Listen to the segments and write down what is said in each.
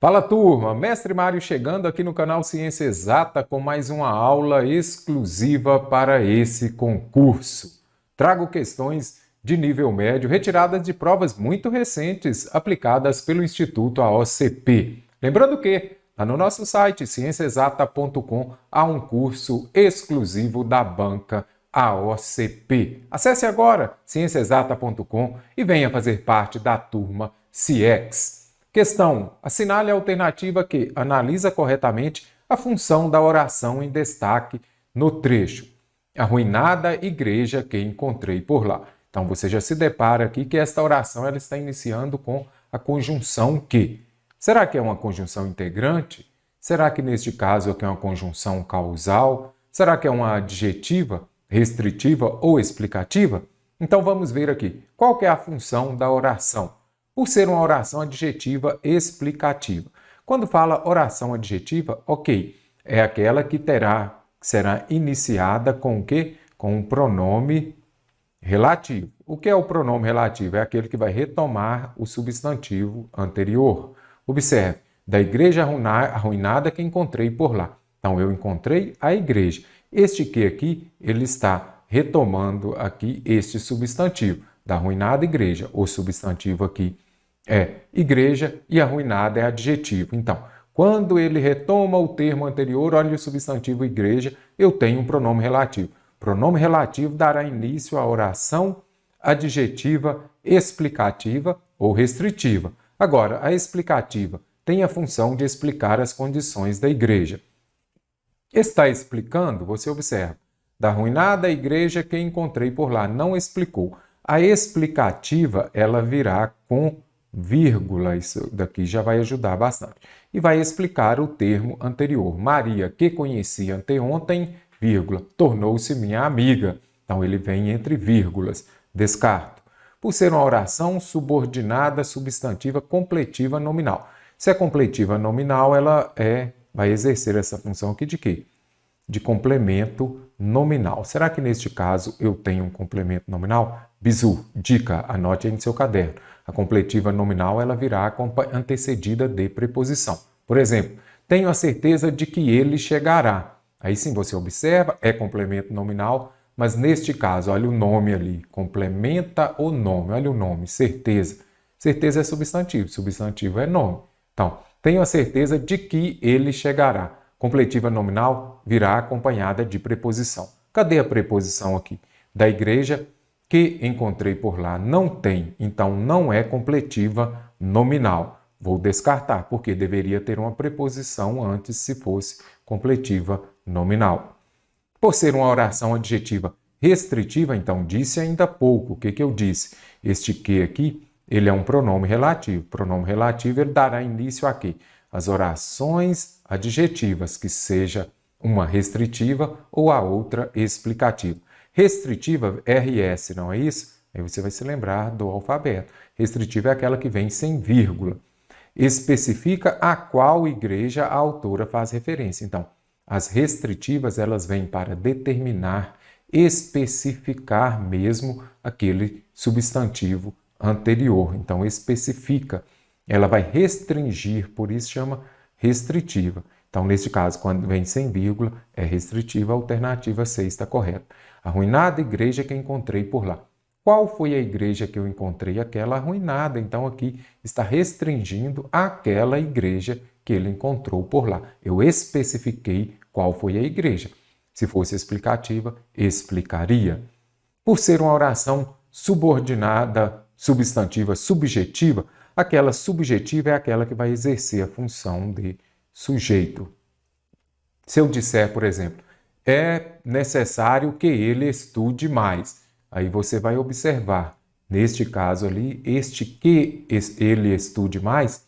Fala turma, Mestre Mário chegando aqui no canal Ciência Exata com mais uma aula exclusiva para esse concurso. Trago questões de nível médio retiradas de provas muito recentes aplicadas pelo Instituto AOCP. Lembrando que lá no nosso site cienciaexata.com há um curso exclusivo da banca AOCP. Acesse agora cienciaexata.com e venha fazer parte da turma CIEX. Questão: assinale a alternativa que analisa corretamente a função da oração em destaque no trecho. Arruinada igreja que encontrei por lá. Então você já se depara aqui que esta oração ela está iniciando com a conjunção que. Será que é uma conjunção integrante? Será que neste caso aqui é uma conjunção causal? Será que é uma adjetiva, restritiva ou explicativa? Então vamos ver aqui. Qual que é a função da oração? Por ser uma oração adjetiva explicativa. Quando fala oração adjetiva, ok, é aquela que será iniciada com o quê? Com um pronome relativo. O que é o pronome relativo? É aquele que vai retomar o substantivo anterior. Observe, da igreja arruinada que encontrei por lá. Então, eu encontrei a igreja. Este que aqui, ele está retomando aqui este substantivo, da arruinada igreja. O substantivo aqui é igreja e arruinada é adjetivo. Então, quando ele retoma o termo anterior, olha o substantivo igreja, eu tenho um pronome relativo. Pronome relativo dará início à oração adjetiva explicativa ou restritiva. Agora, a explicativa tem a função de explicar as condições da igreja. Está explicando, você observa, da arruinada igreja que encontrei por lá, não explicou. A explicativa, ela virá com vírgula, isso daqui já vai ajudar bastante. E vai explicar o termo anterior. Maria, que conheci anteontem, vírgula, tornou-se minha amiga. Então, ele vem entre vírgulas. Descarto. Por ser uma oração subordinada, substantiva, completiva, nominal. Se é completiva nominal, ela vai exercer essa função aqui de quê? De complemento nominal. Será que neste caso eu tenho um complemento nominal? Bizu, dica, anote aí no seu caderno. A completiva nominal ela virá antecedida de preposição. Por exemplo, tenho a certeza de que ele chegará. Aí sim você observa, é complemento nominal, mas neste caso, olha o nome ali, complementa o nome, olha o nome, certeza. Certeza é substantivo, substantivo é nome. Então, tenho a certeza de que ele chegará. Completiva nominal virá acompanhada de preposição. Cadê a preposição aqui? Da igreja que encontrei por lá não tem, então não é completiva nominal. Vou descartar, porque deveria ter uma preposição antes se fosse completiva nominal. Por ser uma oração adjetiva restritiva, então disse ainda pouco. O que eu disse? Este que aqui, ele é um pronome relativo. Pronome relativo, ele dará início a quê? As orações adjetivas, que seja uma restritiva ou a outra explicativa. Restritiva, RS, não é isso? Aí você vai se lembrar do alfabeto. Restritiva é aquela que vem sem vírgula. Especifica a qual igreja a autora faz referência. Então, as restritivas, elas vêm para determinar, especificar mesmo aquele substantivo anterior. Então, especifica. Ela vai restringir, por isso chama restritiva. Então, neste caso, quando vem sem vírgula, é restritiva, a alternativa C está correta. Arruinada igreja que encontrei por lá. Qual foi a igreja que eu encontrei? Aquela arruinada. Então, aqui está restringindo aquela igreja que ele encontrou por lá. Eu especifiquei qual foi a igreja. Se fosse explicativa, explicaria. Por ser uma oração subordinada, substantiva, subjetiva, aquela subjetiva é aquela que vai exercer a função de sujeito. Se eu disser, por exemplo, é necessário que ele estude mais. Aí você vai observar, neste caso ali, este que ele estude mais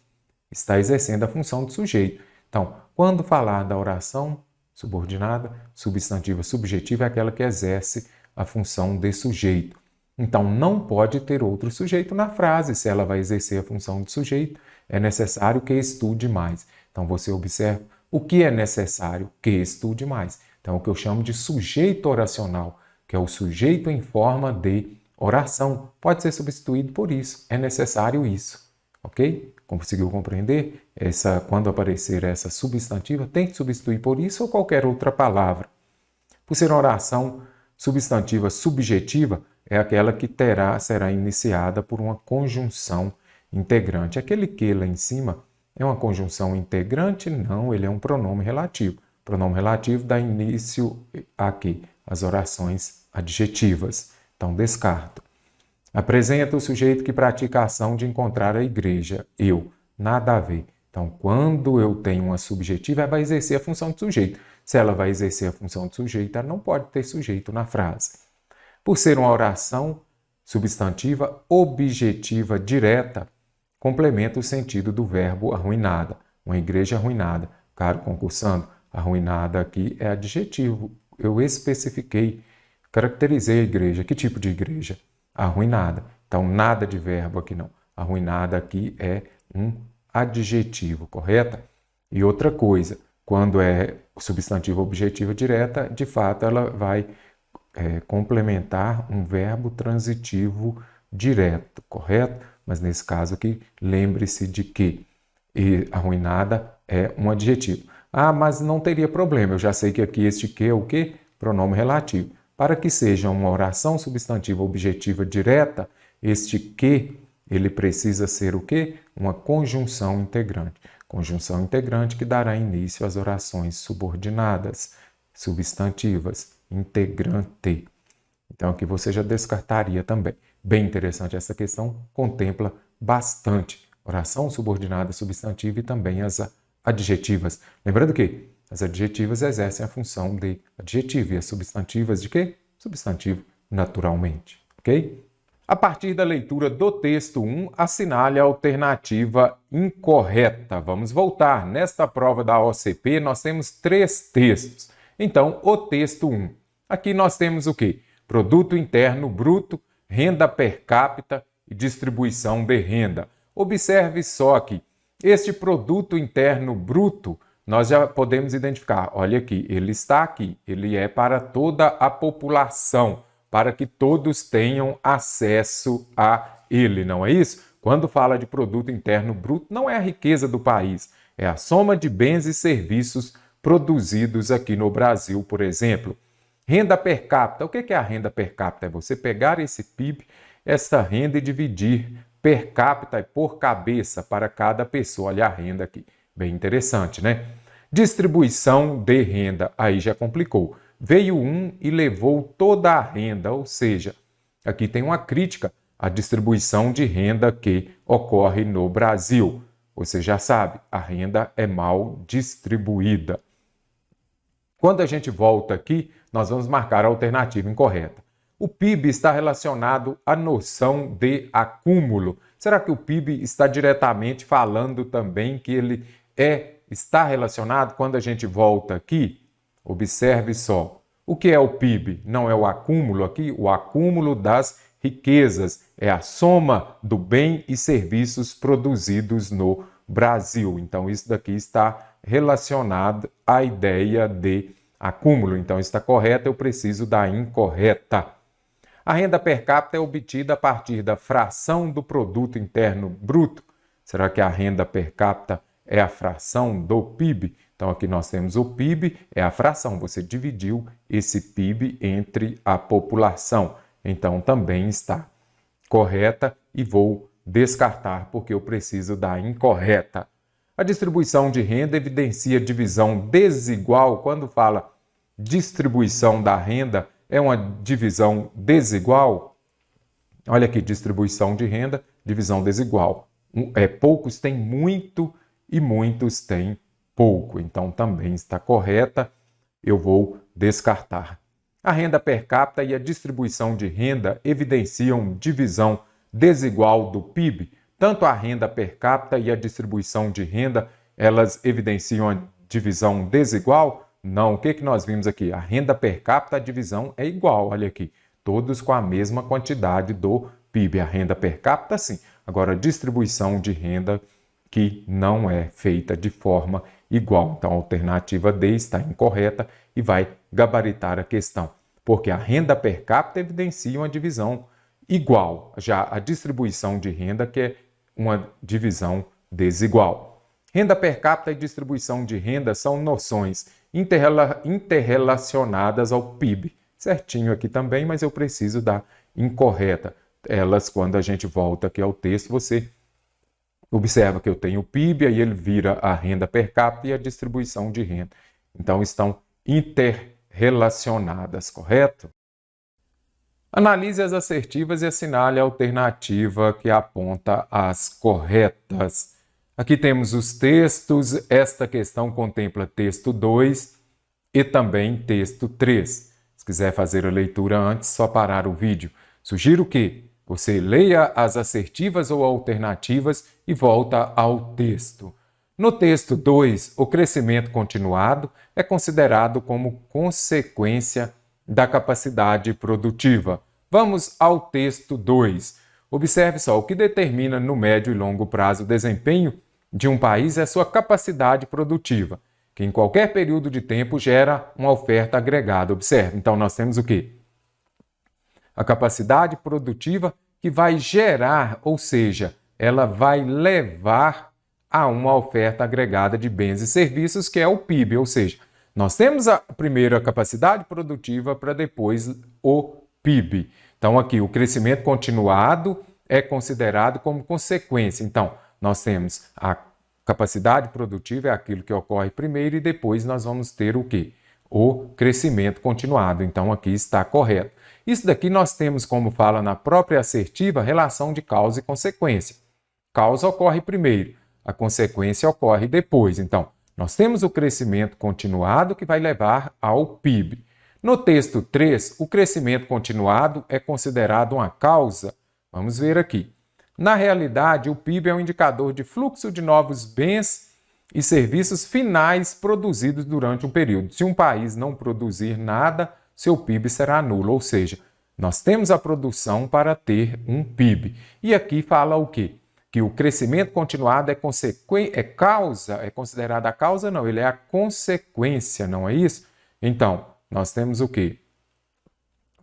está exercendo a função de sujeito. Então, quando falar da oração subordinada, substantiva, subjetiva é aquela que exerce a função de sujeito. Então, não pode ter outro sujeito na frase. Se ela vai exercer a função de sujeito, é necessário que estude mais. Então, você observa o que é necessário que estude mais. Então, é o que eu chamo de sujeito oracional, que é o sujeito em forma de oração. Pode ser substituído por isso. É necessário isso. Ok? Conseguiu compreender? Quando aparecer essa substantiva, tem que substituir por isso ou qualquer outra palavra. Por ser uma oração substantiva subjetiva, é aquela que será iniciada por uma conjunção integrante. Aquele que lá em cima é uma conjunção integrante? Não, ele é um pronome relativo. O pronome relativo dá início a quê? As orações adjetivas. Então, descarto. Apresenta o sujeito que pratica a ação de encontrar a igreja. Eu. Nada a ver. Então, quando eu tenho uma subjetiva, ela vai exercer a função de sujeito. Se ela vai exercer a função de sujeito, ela não pode ter sujeito na frase. Por ser uma oração substantiva objetiva direta, complementa o sentido do verbo arruinada. Uma igreja arruinada. Caro concursando, arruinada aqui é adjetivo. Eu especifiquei, caracterizei a igreja. Que tipo de igreja? Arruinada. Então, nada de verbo aqui não. Arruinada aqui é um adjetivo, correto? E outra coisa, quando é substantivo objetiva direta, de fato ela vai complementar um verbo transitivo direto, correto? Mas nesse caso aqui, lembre-se de que arruinada é um adjetivo. Ah, mas não teria problema, eu já sei que aqui este que é o quê? Pronome relativo. Para que seja uma oração substantiva objetiva direta, este que, ele precisa ser o quê? Uma conjunção integrante. Conjunção integrante que dará início às orações subordinadas, substantivas, integrante. Então aqui você já descartaria também. Bem interessante essa questão, contempla bastante oração subordinada substantiva e também as adjetivas. Lembrando que as adjetivas exercem a função de adjetivo e as substantivas de quê? Substantivo naturalmente, ok? A partir da leitura do texto 1, assinale a alternativa incorreta. Vamos voltar. Nesta prova da OCP, nós temos 3 textos. Então, o texto 1. Aqui nós temos o quê? Produto interno bruto, renda per capita e distribuição de renda. Observe só que este produto interno bruto, nós já podemos identificar. Olha aqui, ele está aqui. Ele é para toda a população, para que todos tenham acesso a ele, não é isso? Quando fala de produto interno bruto, não é a riqueza do país, é a soma de bens e serviços produzidos aqui no Brasil, por exemplo. Renda per capita. O que é a renda per capita? É você pegar esse PIB, essa renda e dividir per capita e por cabeça para cada pessoa. Olha a renda aqui. Bem interessante, né? Distribuição de renda. Aí já complicou. Veio um e levou toda a renda, ou seja, aqui tem uma crítica à distribuição de renda que ocorre no Brasil. Você já sabe, a renda é mal distribuída. Quando a gente volta aqui, nós vamos marcar a alternativa incorreta. O PIB está relacionado à noção de acúmulo. Será que o PIB está diretamente falando também que ele está relacionado? Quando a gente volta aqui, observe só. O que é o PIB? Não é o acúmulo aqui? O acúmulo das riquezas é a soma do bem e serviços produzidos no Brasil. Então, isso daqui está relacionado à ideia de acúmulo. Então, está correta, eu preciso da incorreta. A renda per capita é obtida a partir da fração do produto interno bruto. Será que a renda per capita é a fração do PIB? Então, aqui nós temos o PIB, é a fração. Você dividiu esse PIB entre a população. Então, também está correta e vou descartar porque eu preciso da incorreta. A distribuição de renda evidencia divisão desigual. Quando fala distribuição da renda, é uma divisão desigual? Olha aqui, distribuição de renda, divisão desigual. Poucos têm muito e muitos têm pouco. Então, também está correta. Eu vou descartar. A renda per capita e a distribuição de renda evidenciam divisão desigual do PIB. Tanto a renda per capita e a distribuição de renda, elas evidenciam a divisão desigual? Não. O que nós vimos aqui? A renda per capita, a divisão é igual. Olha aqui, todos com a mesma quantidade do PIB. A renda per capita, sim. Agora, a distribuição de renda que não é feita de forma igual. Então, a alternativa D está incorreta e vai gabaritar a questão, porque a renda per capita evidencia uma divisão igual. Já a distribuição de renda, que é uma divisão desigual. Renda per capita e distribuição de renda são noções interrelacionadas ao PIB. Certinho aqui também, mas eu preciso da incorreta. Elas, quando a gente volta aqui ao texto, você observa que eu tenho o PIB, aí ele vira a renda per capita e a distribuição de renda. Então, estão interrelacionadas, correto? Analise as assertivas e assinale a alternativa que aponta as corretas. Aqui temos os textos. Esta questão contempla texto 2 e também texto 3. Se quiser fazer a leitura antes, só parar o vídeo. Sugiro que você leia as assertivas ou alternativas e volta ao texto. No texto 2, o crescimento continuado é considerado como consequência da capacidade produtiva. Vamos ao texto 2. Observe só, o que determina no médio e longo prazo o desempenho de um país é sua capacidade produtiva, que em qualquer período de tempo gera uma oferta agregada. Observe, então nós temos o quê? A capacidade produtiva que vai gerar, ou seja, ela vai levar a uma oferta agregada de bens e serviços, que é o PIB, ou seja, nós temos a primeira capacidade produtiva para depois o PIB. Então aqui o crescimento continuado é considerado como consequência. Então nós temos a capacidade produtiva, é aquilo que ocorre primeiro e depois nós vamos ter o quê? O crescimento continuado. Então aqui está correto. Isso daqui nós temos, como fala na própria assertiva, relação de causa e consequência. Causa ocorre primeiro, a consequência ocorre depois. Então, nós temos o crescimento continuado que vai levar ao PIB. No texto 3, o crescimento continuado é considerado uma causa. Vamos ver aqui. Na realidade, o PIB é um indicador de fluxo de novos bens e serviços finais produzidos durante um período. Se um país não produzir nada, seu PIB será nulo, ou seja, nós temos a produção para ter um PIB. E aqui fala o quê? Que o crescimento continuado é considerado a causa? Não, ele é a consequência, não é isso? Então, nós temos o quê?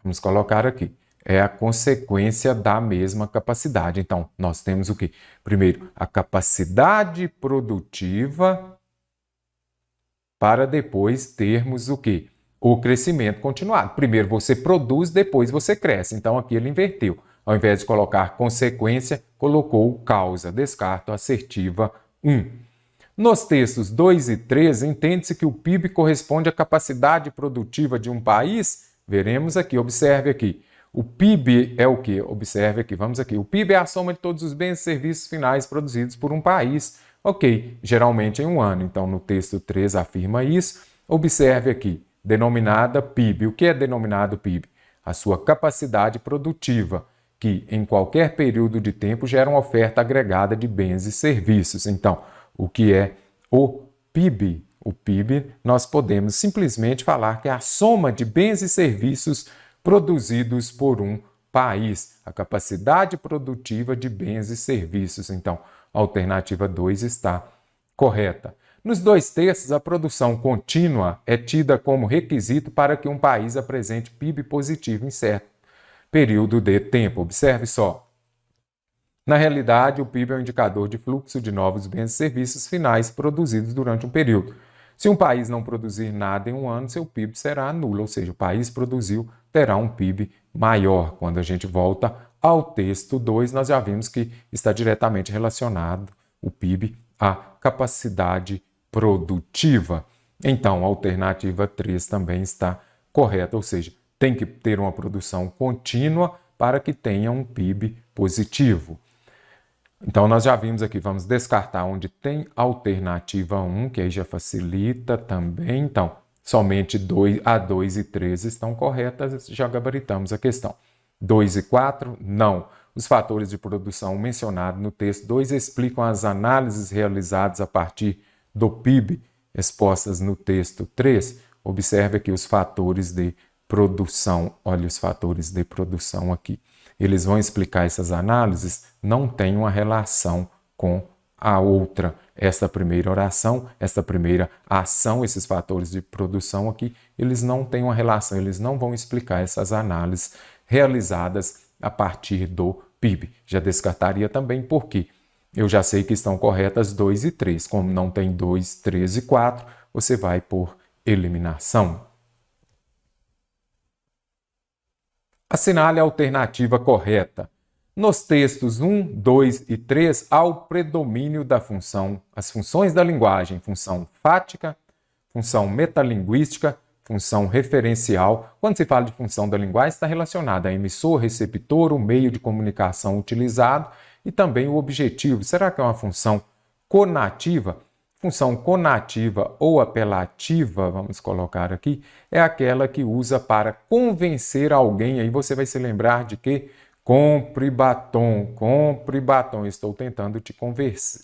Vamos colocar aqui. É a consequência da mesma capacidade. Então, nós temos o quê? Primeiro, a capacidade produtiva para depois termos o quê? O crescimento continuado. Primeiro você produz, depois você cresce. Então, aqui ele inverteu. Ao invés de colocar consequência, colocou causa. Descarto a assertiva 1. Nos textos 2 e 3, entende-se que o PIB corresponde à capacidade produtiva de um país? Veremos aqui, observe aqui. O PIB é o quê? Observe aqui, vamos aqui. O PIB é a soma de todos os bens e serviços finais produzidos por um país. Ok, geralmente em um ano. Então, no texto 3 afirma isso. Observe aqui, denominada PIB. O que é denominado PIB? A sua capacidade produtiva, que em qualquer período de tempo gera uma oferta agregada de bens e serviços. Então, o que é o PIB? O PIB, nós podemos simplesmente falar que é a soma de bens e serviços produzidos por um país, a capacidade produtiva de bens e serviços. Então, a alternativa 2 está correta. Nos dois textos, a produção contínua é tida como requisito para que um país apresente PIB positivo em certo período de tempo. Observe só. Na realidade, o PIB é um indicador de fluxo de novos bens e serviços finais produzidos durante um período. Se um país não produzir nada em um ano, seu PIB será nulo, ou seja, o país produziu, terá um PIB maior. Quando a gente volta ao texto 2, nós já vimos que está diretamente relacionado o PIB à capacidade produtiva. Então, a alternativa 3 também está correta, ou seja, tem que ter uma produção contínua para que tenha um PIB positivo. Então, nós já vimos aqui, vamos descartar onde tem alternativa 1, que aí já facilita também. Então, somente a 2 e 3 estão corretas, já gabaritamos a questão. 2 e 4, não. Os fatores de produção mencionados no texto 2 explicam as análises realizadas a partir do PIB expostas no texto 3. Observe aqui os fatores de produção. Olha os fatores de produção aqui. Eles vão explicar essas análises, não tem uma relação com a outra. Esta primeira oração, esta primeira ação, esses fatores de produção aqui, eles não têm uma relação, eles não vão explicar essas análises realizadas a partir do PIB. Já descartaria também porque eu já sei que estão corretas 2 e 3. Como não tem 2, 3 e 4, você vai por eliminação. Assinale a alternativa correta. Nos textos 1, 2 e 3, há o predomínio da função, as funções da linguagem, função fática, função metalinguística, função referencial. Quando se fala de função da linguagem, está relacionada a emissor, receptor, o meio de comunicação utilizado e também o objetivo. Será que é uma função conativa? Função conativa ou apelativa, vamos colocar aqui, é aquela que usa para convencer alguém. Aí você vai se lembrar de que compre batom, compre batom. Estou tentando te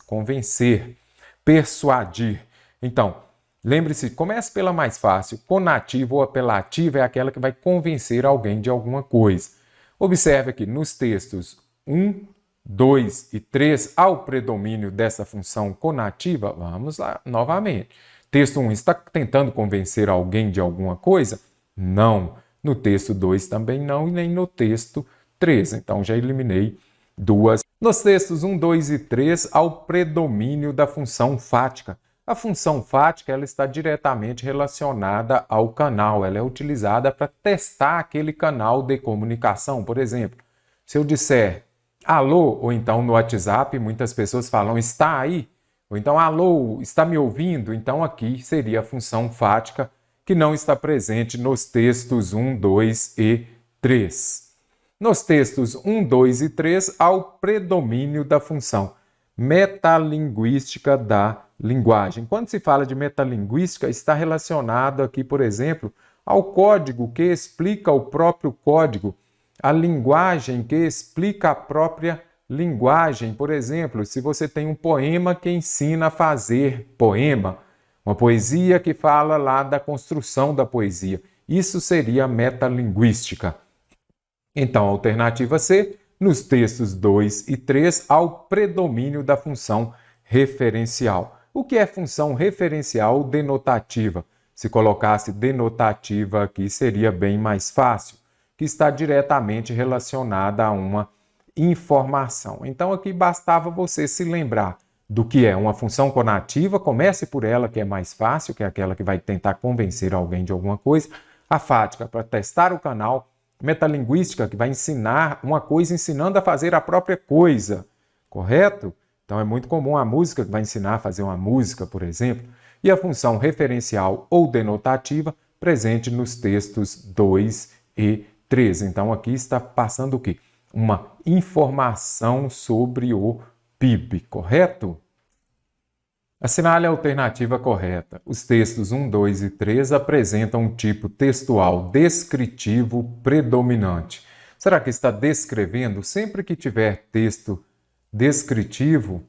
convencer, persuadir. Então, lembre-se, comece pela mais fácil. Conativa ou apelativa é aquela que vai convencer alguém de alguma coisa. Observe aqui nos textos 1, 2 e 3, há o predomínio dessa função conativa. Vamos lá novamente. Texto 1, está tentando convencer alguém de alguma coisa? Não. No texto 2 também não, e nem no texto 3. Então, já eliminei duas. Nos textos 1, 2 e 3, há o predomínio da função fática. A função fática ela está diretamente relacionada ao canal. Ela é utilizada para testar aquele canal de comunicação. Por exemplo, se eu disser alô, ou então no WhatsApp, muitas pessoas falam está aí, ou então alô, está me ouvindo? Então aqui seria a função fática que não está presente nos textos 1, 2 e 3. Nos textos 1, 2 e 3, há o predomínio da função metalinguística da linguagem. Quando se fala de metalinguística, está relacionado aqui, por exemplo, ao código que explica o próprio código, a linguagem que explica a própria linguagem. Por exemplo, se você tem um poema que ensina a fazer poema, uma poesia que fala lá da construção da poesia, isso seria metalinguística. Então, a alternativa C, nos textos 2 e 3, há o predomínio da função referencial. O que é função referencial denotativa? Se colocasse denotativa aqui, seria bem mais fácil, que está diretamente relacionada a uma informação. Então, aqui bastava você se lembrar do que é uma função conativa, comece por ela, que é mais fácil, que é aquela que vai tentar convencer alguém de alguma coisa. A fática, para testar o canal. Metalinguística, que vai ensinar uma coisa ensinando a fazer a própria coisa, correto? Então é muito comum a música que vai ensinar a fazer uma música, por exemplo. E a função referencial ou denotativa presente nos textos 2 e 3. Então aqui está passando o quê? Uma informação sobre o PIB, correto? Assinale a alternativa correta. Os textos 1, 2 e 3 apresentam um tipo textual descritivo predominante. Será que está descrevendo? Sempre que tiver texto descritivo,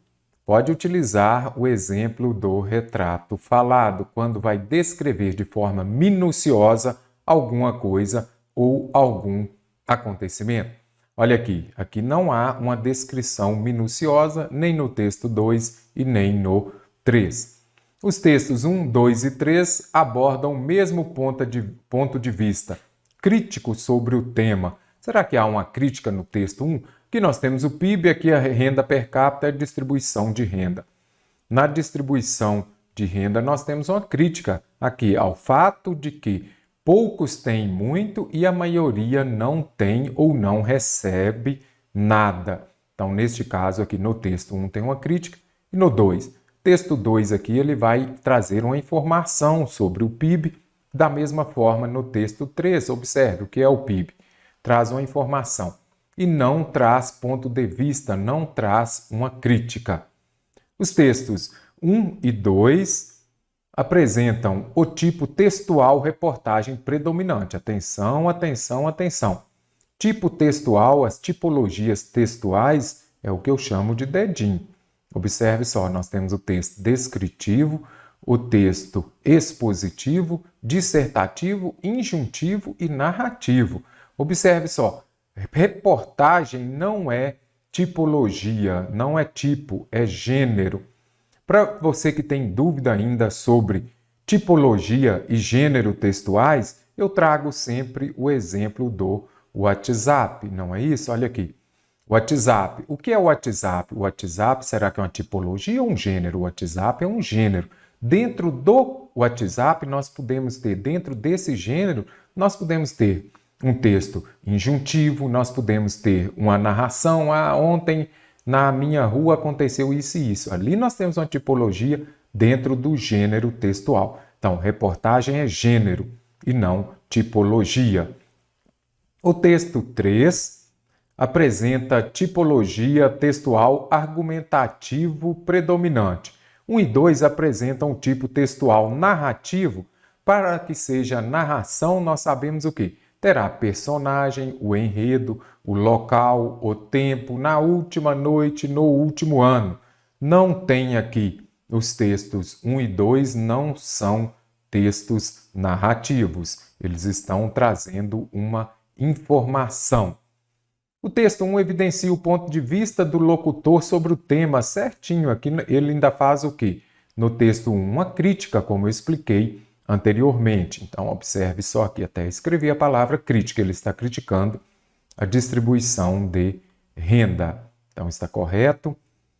pode utilizar o exemplo do retrato falado, quando vai descrever de forma minuciosa alguma coisa ou algum acontecimento. Olha aqui não há uma descrição minuciosa nem no texto 2 e nem no 3. Os textos 1, 2 e 3 abordam o mesmo ponto de vista crítico sobre o tema. Será que há uma crítica no texto 1? Aqui nós temos o PIB, aqui a renda per capita e a distribuição de renda. Na distribuição de renda nós temos uma crítica aqui ao fato de que poucos têm muito e a maioria não tem ou não recebe nada. Então, neste caso aqui no texto 1 tem uma crítica e no 2. Texto 2 aqui ele vai trazer uma informação sobre o PIB, da mesma forma no texto 3. Observe o que é o PIB. Traz uma informação e não traz ponto de vista, não traz uma crítica. Os textos 1 e 2 apresentam o tipo textual reportagem predominante. Atenção, atenção, atenção. Tipo textual, as tipologias textuais é o que eu chamo de dedinho. Observe só, nós temos o texto descritivo, o texto expositivo, dissertativo, injuntivo e narrativo. Observe só, reportagem não é tipologia, não é tipo, é gênero. Para você que tem dúvida ainda sobre tipologia e gênero textuais, eu trago sempre o exemplo do WhatsApp, não é isso? Olha aqui. WhatsApp. O que é o WhatsApp? O WhatsApp, será que é uma tipologia ou um gênero? O WhatsApp é um gênero. Dentro do WhatsApp, nós podemos ter, dentro desse gênero, nós podemos ter um texto injuntivo, nós podemos ter uma narração. Ah, ontem na minha rua aconteceu isso e isso. Ali nós temos uma tipologia dentro do gênero textual. Então, reportagem é gênero e não tipologia. O texto 3 apresenta tipologia textual argumentativo predominante. 1 e 2 apresentam o tipo textual narrativo. Para que seja narração, nós sabemos o quê? Terá personagem, o enredo, o local, o tempo, na última noite, no último ano. Não tem aqui os textos 1 e 2, não são textos narrativos. Eles estão trazendo uma informação. O texto 1 evidencia o ponto de vista do locutor sobre o tema certinho. Aqui ele ainda faz o quê? No texto 1, uma crítica, como eu expliquei anteriormente. Então, observe só aqui, até escrevi a palavra crítica. Ele está criticando a distribuição de renda. Então, está correto.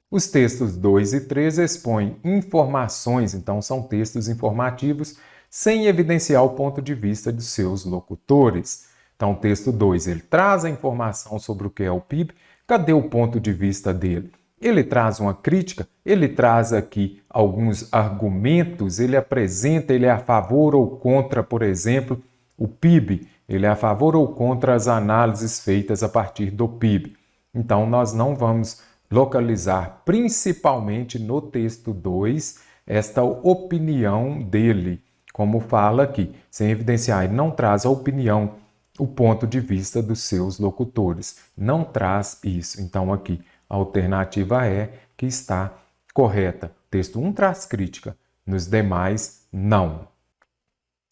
Os textos 2 e 3 expõem informações, então são textos informativos, sem evidenciar o ponto de vista de seus locutores. Então, o texto 2, ele traz a informação sobre o que é o PIB. Cadê o ponto de vista dele? Ele traz uma crítica, ele traz aqui alguns argumentos, ele apresenta, ele é a favor ou contra, por exemplo, o PIB. Ele é a favor ou contra as análises feitas a partir do PIB. Então, nós não vamos localizar, principalmente no texto 2, esta opinião dele. Como fala aqui, sem evidenciar, ele não traz a opinião, o ponto de vista dos seus locutores. Não traz isso. Então, aqui, a alternativa é que está correta. Texto 1 traz crítica, nos demais, não.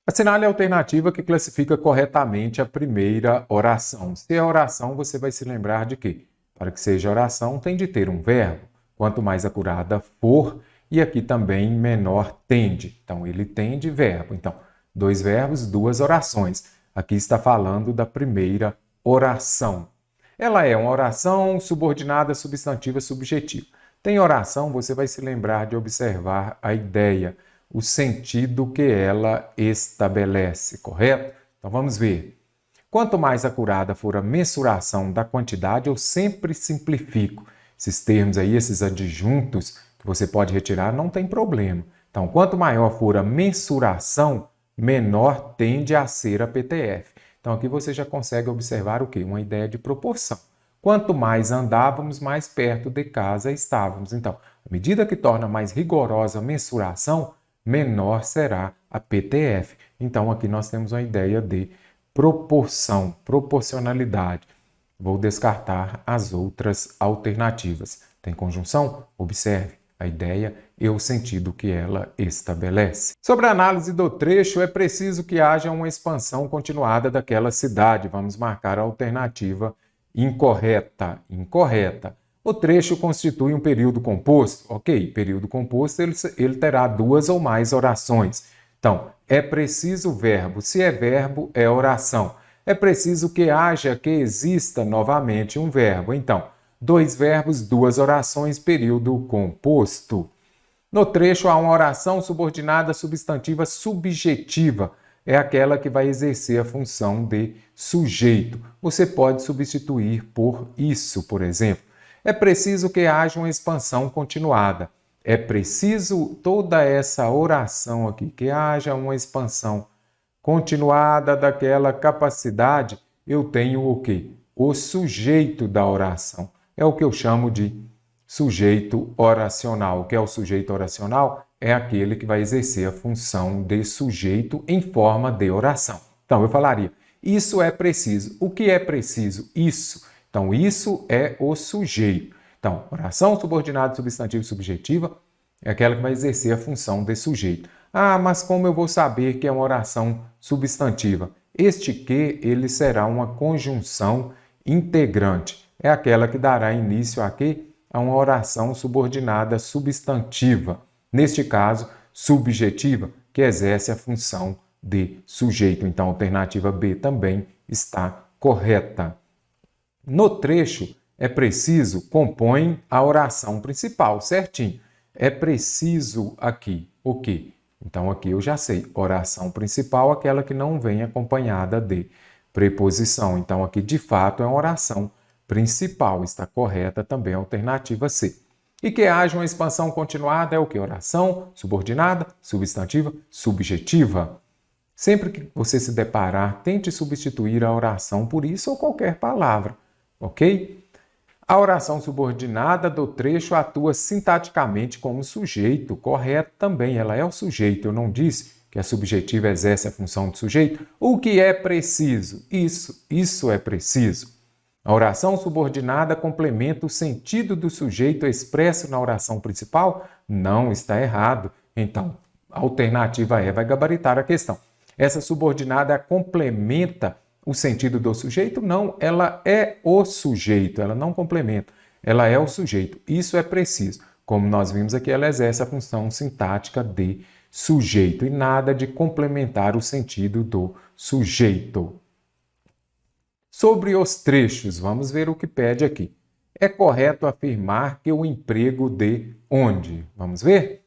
Assinale a alternativa que classifica corretamente a primeira oração. Se é oração, você vai se lembrar de que, para que seja oração, tem de ter um verbo. Quanto mais acurada for, e aqui também menor tende. Então, ele tende verbo. Então, 2 verbos, 2 orações. Aqui está falando da primeira oração. Ela é uma oração subordinada substantiva subjetiva. Tem oração, você vai se lembrar de observar a ideia, o sentido que ela estabelece, correto? Então vamos ver. Quanto mais acurada for a mensuração da quantidade, eu sempre simplifico. Esses termos aí, esses adjuntos que você pode retirar, não tem problema. Então, quanto maior for a mensuração, menor tende a ser a PTF. Então, aqui você já consegue observar o quê? Uma ideia de proporção. Quanto mais andávamos, mais perto de casa estávamos. Então, à medida que torna mais rigorosa a mensuração, menor será a PTF. Então, aqui nós temos uma ideia de proporção, proporcionalidade. Vou descartar as outras alternativas. Tem conjunção? Observe a ideia e o sentido que ela estabelece. Sobre a análise do trecho, é preciso que haja uma expansão continuada daquela cidade. Vamos marcar a alternativa incorreta. Incorreta. O trecho constitui um período composto. Ok, período composto ele terá 2 ou mais orações. Então, é preciso verbo. Se é verbo, é oração. É preciso que haja, que exista novamente um verbo. Então, 2 verbos, 2 orações, período composto. No trecho há uma oração subordinada substantiva subjetiva. É aquela que vai exercer a função de sujeito. Você pode substituir por isso, por exemplo. É preciso que haja uma expansão continuada. É preciso toda essa oração aqui, que haja uma expansão continuada daquela capacidade. Eu tenho o quê? O sujeito da oração. É o que eu chamo de sujeito oracional. O que é o sujeito oracional? É aquele que vai exercer a função de sujeito em forma de oração. Então, eu falaria, isso é preciso. O que é preciso? Isso. Então, isso é o sujeito. Então, oração subordinada substantiva subjetiva é aquela que vai exercer a função de sujeito. Ah, mas como eu vou saber que é uma oração substantiva? Este que, ele será uma conjunção integrante. É aquela que dará início a quê? A uma oração subordinada substantiva. Neste caso, subjetiva, que exerce a função de sujeito. Então, a alternativa B também está correta. No trecho, é preciso compõem a oração principal, certinho. É preciso aqui o quê? Então aqui eu já sei, oração principal, aquela que não vem acompanhada de preposição. Então aqui de fato é uma oração principal, está correta também a alternativa C. E que haja uma expansão continuada é o que? Oração subordinada, substantiva, subjetiva. Sempre que você se deparar, tente substituir a oração por isso ou qualquer palavra, ok? A oração subordinada do trecho atua sintaticamente como sujeito, correto também, ela é o sujeito. Eu não disse que a subjetiva exerce a função de sujeito. O que é preciso? Isso é preciso. A oração subordinada complementa o sentido do sujeito expresso na oração principal? Não, está errado. Então, a alternativa E vai gabaritar a questão. Essa subordinada complementa o sentido do sujeito? Não, ela é o sujeito, ela não complementa, ela é o sujeito. Isso é preciso. Como nós vimos aqui, ela exerce a função sintática de sujeito e nada de complementar o sentido do sujeito. Sobre os trechos, vamos ver o que pede aqui. É correto afirmar que o emprego de onde? Vamos ver?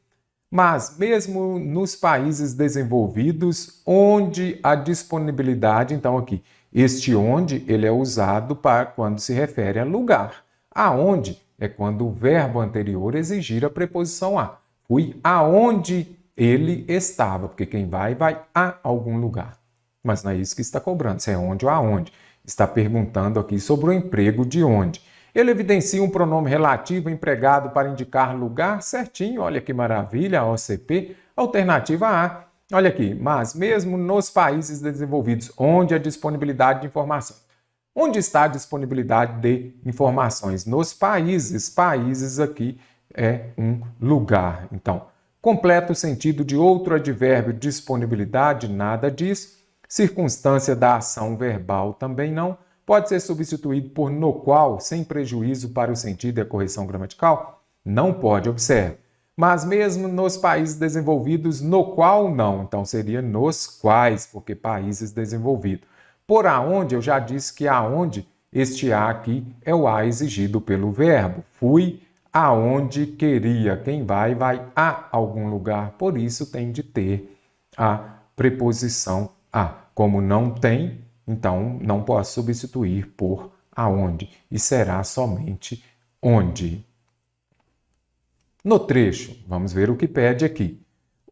Mas mesmo nos países desenvolvidos, onde a disponibilidade, então aqui, este onde, ele é usado para quando se refere a lugar. Aonde é quando o verbo anterior exigir a preposição a. Fui aonde ele estava, porque quem vai a algum lugar. Mas não é isso que está cobrando, se é onde ou aonde. Está perguntando aqui sobre o emprego de onde. Ele evidencia um pronome relativo empregado para indicar lugar certinho. Olha que maravilha, a OCP. Alternativa A. Olha aqui, mas mesmo nos países desenvolvidos, onde a disponibilidade de informação. Onde está a disponibilidade de informações? Nos países. Países aqui é um lugar. Então, completa o sentido de outro advérbio, disponibilidade, nada disso. Circunstância da ação verbal também não. Pode ser substituído por no qual, sem prejuízo para o sentido e a correção gramatical? Não pode, observe. Mas mesmo nos países desenvolvidos, no qual não. Então seria nos quais, porque países desenvolvidos. Por aonde, eu já disse que aonde, este a aqui é o a exigido pelo verbo. Fui aonde queria. Quem vai a algum lugar. Por isso tem de ter a preposição a. Como não tem, então, não posso substituir por aonde, e será somente onde. No trecho, vamos ver o que pede aqui.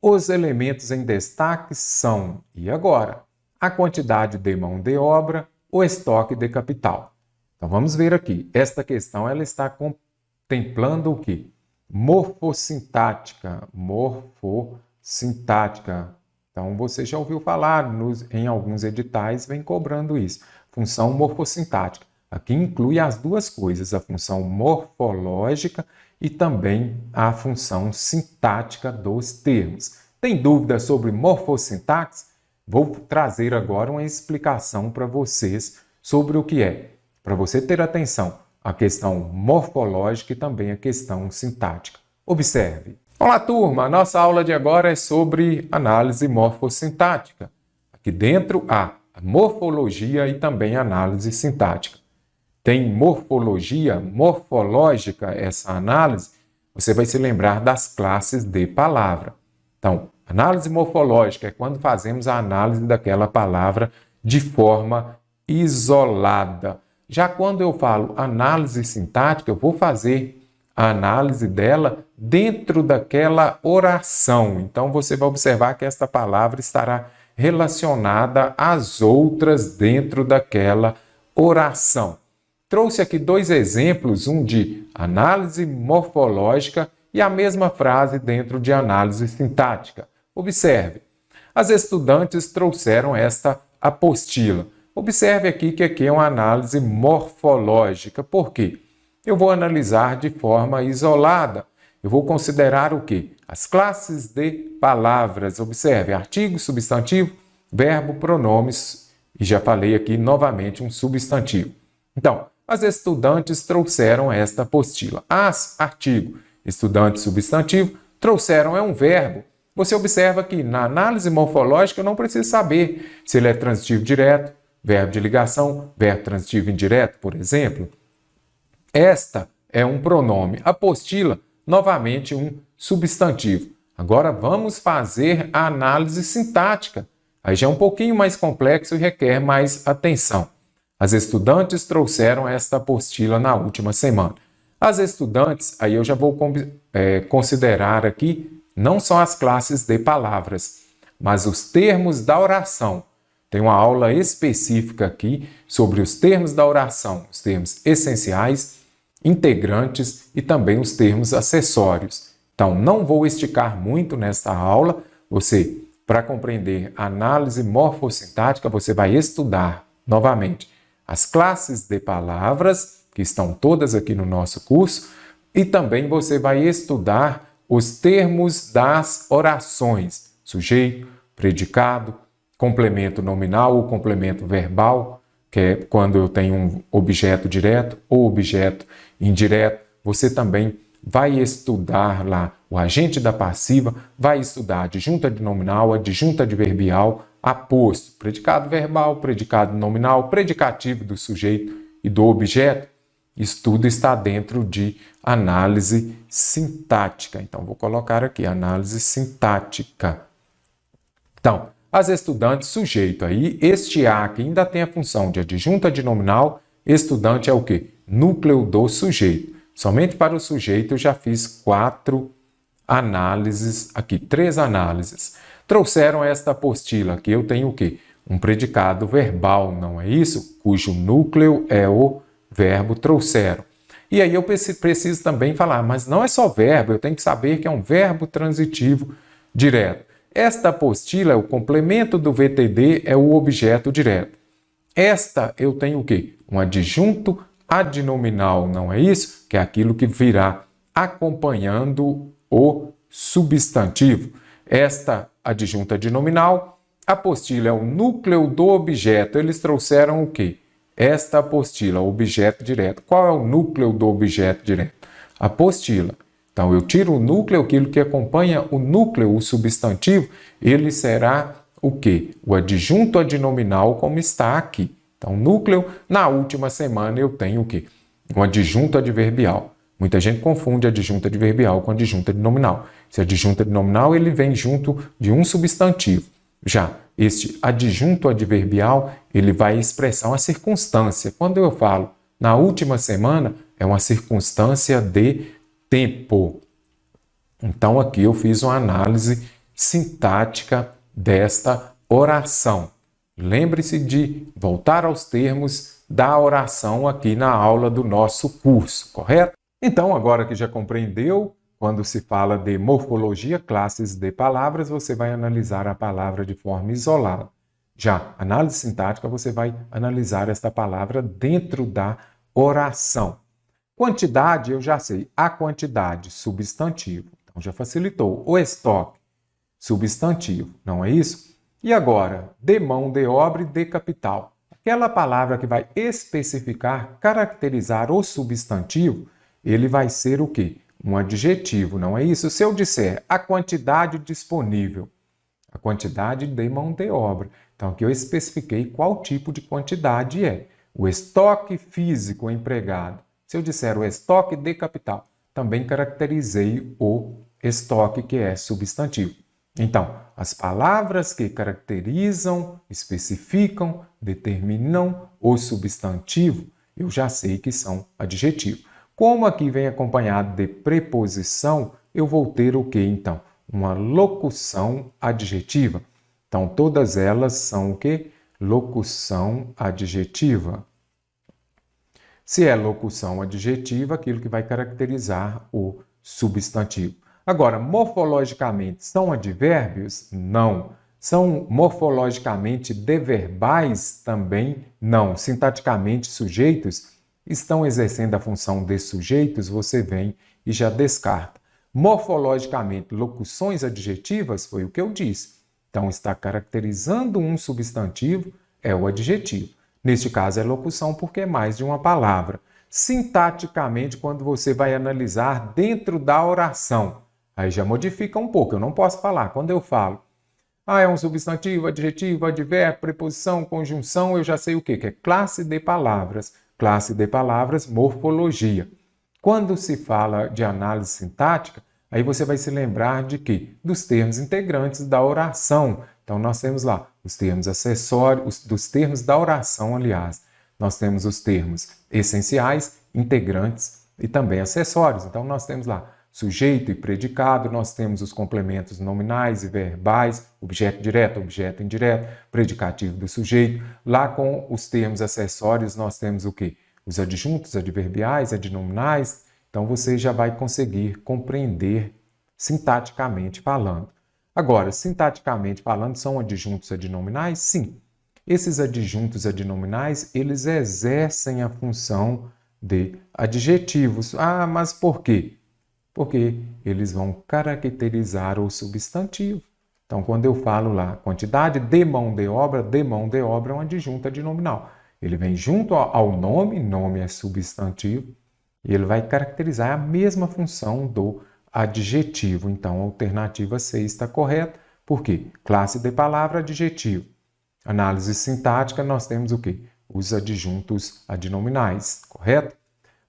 Os elementos em destaque são, e agora? A quantidade de mão de obra, o estoque de capital. Então, vamos ver aqui. Esta questão ela está contemplando o quê? Morfossintática. Morfossintática. Então, você já ouviu falar em alguns editais, vem cobrando isso. Função morfossintática. Aqui inclui as duas coisas, a função morfológica e também a função sintática dos termos. Tem dúvida sobre morfossintaxe? Vou trazer agora uma explicação para vocês sobre o que é. Para você ter atenção, a questão morfológica e também a questão sintática. Observe. Olá, turma! A nossa aula de agora é sobre análise morfossintática. Aqui dentro há a morfologia e também a análise sintática. Tem morfologia, morfológica, essa análise, você vai se lembrar das classes de palavra. Então, análise morfológica é quando fazemos a análise daquela palavra de forma isolada. Já quando eu falo análise sintática, eu vou fazer a análise dela dentro daquela oração. Então, você vai observar que esta palavra estará relacionada às outras dentro daquela oração. Trouxe aqui dois exemplos, um de análise morfológica e a mesma frase dentro de análise sintática. Observe, as estudantes trouxeram esta apostila. Observe aqui que aqui é uma análise morfológica. Por quê? Eu vou analisar de forma isolada. Eu vou considerar o quê? As classes de palavras. Observe, artigo, substantivo, verbo, pronomes. E já falei aqui novamente um substantivo. Então, as estudantes trouxeram esta apostila. As, artigo, estudante, substantivo, trouxeram é um verbo. Você observa que na análise morfológica eu não preciso saber se ele é transitivo direto, verbo de ligação, verbo transitivo indireto, por exemplo. Esta é um pronome. Apostila, novamente um substantivo. Agora vamos fazer a análise sintática. Aí já é um pouquinho mais complexo e requer mais atenção. As estudantes trouxeram esta apostila na última semana. As estudantes, aí eu já vou considerar aqui não só as classes de palavras, mas os termos da oração. Tem uma aula específica aqui sobre os termos da oração, os termos essenciais, integrantes e também os termos acessórios. Então, não vou esticar muito nesta aula. Você, para compreender a análise morfossintática, você vai estudar novamente as classes de palavras, que estão todas aqui no nosso curso, e também você vai estudar os termos das orações, sujeito, predicado, complemento nominal ou complemento verbal, que é quando eu tenho um objeto direto ou objeto indireto. Você também vai estudar lá o agente da passiva, vai estudar adjunto adnominal, adjunto adverbial, aposto, predicado verbal, predicado nominal, predicativo do sujeito e do objeto. Isso tudo está dentro de análise sintática. Então, vou colocar aqui análise sintática. Então, as estudantes, sujeito aí, este A aqui ainda tem a função de adjunto adnominal, estudante é o quê? Núcleo do sujeito. Somente para o sujeito eu já fiz 4 análises aqui, 3 análises. Trouxeram esta apostila aqui, eu tenho o quê? Um predicado verbal, não é isso? Cujo núcleo é o verbo trouxeram. E aí eu preciso também falar, mas não é só verbo, eu tenho que saber que é um verbo transitivo direto. Esta apostila é o complemento do VTD, é o objeto direto. Esta eu tenho o quê? Um adjunto adnominal, não é isso? Que é aquilo que virá acompanhando o substantivo. Esta adjunta adnominal, apostila é o núcleo do objeto. Eles trouxeram o quê? Esta apostila, objeto direto. Qual é o núcleo do objeto direto? Apostila. Então, eu tiro o núcleo, aquilo que acompanha o núcleo, o substantivo, ele será o quê? O adjunto adnominal, como está aqui. Então, núcleo, na última semana eu tenho o quê? Um adjunto adverbial. Muita gente confunde adjunto adverbial com adjunto adnominal. Esse adjunto adnominal, ele vem junto de um substantivo. Já este adjunto adverbial, ele vai expressar uma circunstância. Quando eu falo na última semana, é uma circunstância de tempo. Então, aqui eu fiz uma análise sintática desta oração. Lembre-se de voltar aos termos da oração aqui na aula do nosso curso, correto? Então, agora que já compreendeu, quando se fala de morfologia, classes de palavras, você vai analisar a palavra de forma isolada. Já análise sintática, você vai analisar esta palavra dentro da oração. Quantidade, eu já sei. A quantidade, substantivo. Então, já facilitou. O estoque, substantivo. Não é isso? E agora, de mão, de obra e de capital. Aquela palavra que vai especificar, caracterizar o substantivo, ele vai ser o quê? Um adjetivo, não é isso? Se eu disser a quantidade disponível, a quantidade de mão de obra. Então, aqui eu especifiquei qual tipo de quantidade é. O estoque físico empregado. Se eu disser o estoque de capital, também caracterizei o estoque, que é substantivo. Então, as palavras que caracterizam, especificam, determinam o substantivo, eu já sei que são adjetivos. Como aqui vem acompanhado de preposição, eu vou ter o que então? Uma locução adjetiva. Então, todas elas são o quê? Locução adjetiva. Se é locução adjetiva, aquilo que vai caracterizar o substantivo. Agora, morfologicamente, são advérbios? Não. São morfologicamente deverbais? Também não. Sintaticamente, sujeitos? Estão exercendo a função de sujeitos? Você vem e já descarta. Morfologicamente, locuções adjetivas? Foi o que eu disse. Então, está caracterizando um substantivo, é o adjetivo. Neste caso, é locução porque é mais de uma palavra. Sintaticamente, quando você vai analisar dentro da oração, aí já modifica um pouco. Eu não posso falar. Quando eu falo, é um substantivo, adjetivo, advérbio, preposição, conjunção, eu já sei o quê? Que é classe de palavras. classe de palavras, morfologia. Quando se fala de análise sintática, aí você vai se lembrar de quê? Dos termos integrantes da oração. Então, nós temos lá os termos acessórios, dos termos da oração, aliás. Nós temos os termos essenciais, integrantes e também acessórios. Então, nós temos lá sujeito e predicado, nós temos os complementos nominais e verbais, objeto direto, objeto indireto, predicativo do sujeito. Lá com os termos acessórios, nós temos o quê? Os adjuntos, adverbiais, adnominais. Então, você já vai conseguir compreender sintaticamente falando. Agora, sintaticamente falando, são adjuntos adnominais? Sim. Esses adjuntos adnominais, eles exercem a função de adjetivos. Ah, mas por quê? Porque eles vão caracterizar o substantivo. Então, quando eu falo lá, quantidade de mão de obra é um adjunto adnominal. Ele vem junto ao nome, nome é substantivo, e ele vai caracterizar a mesma função do adjetivo. Então, a alternativa C está correta. Por quê? Classe de palavra, adjetivo. Análise sintática, nós temos o quê? Os adjuntos adnominais, correto?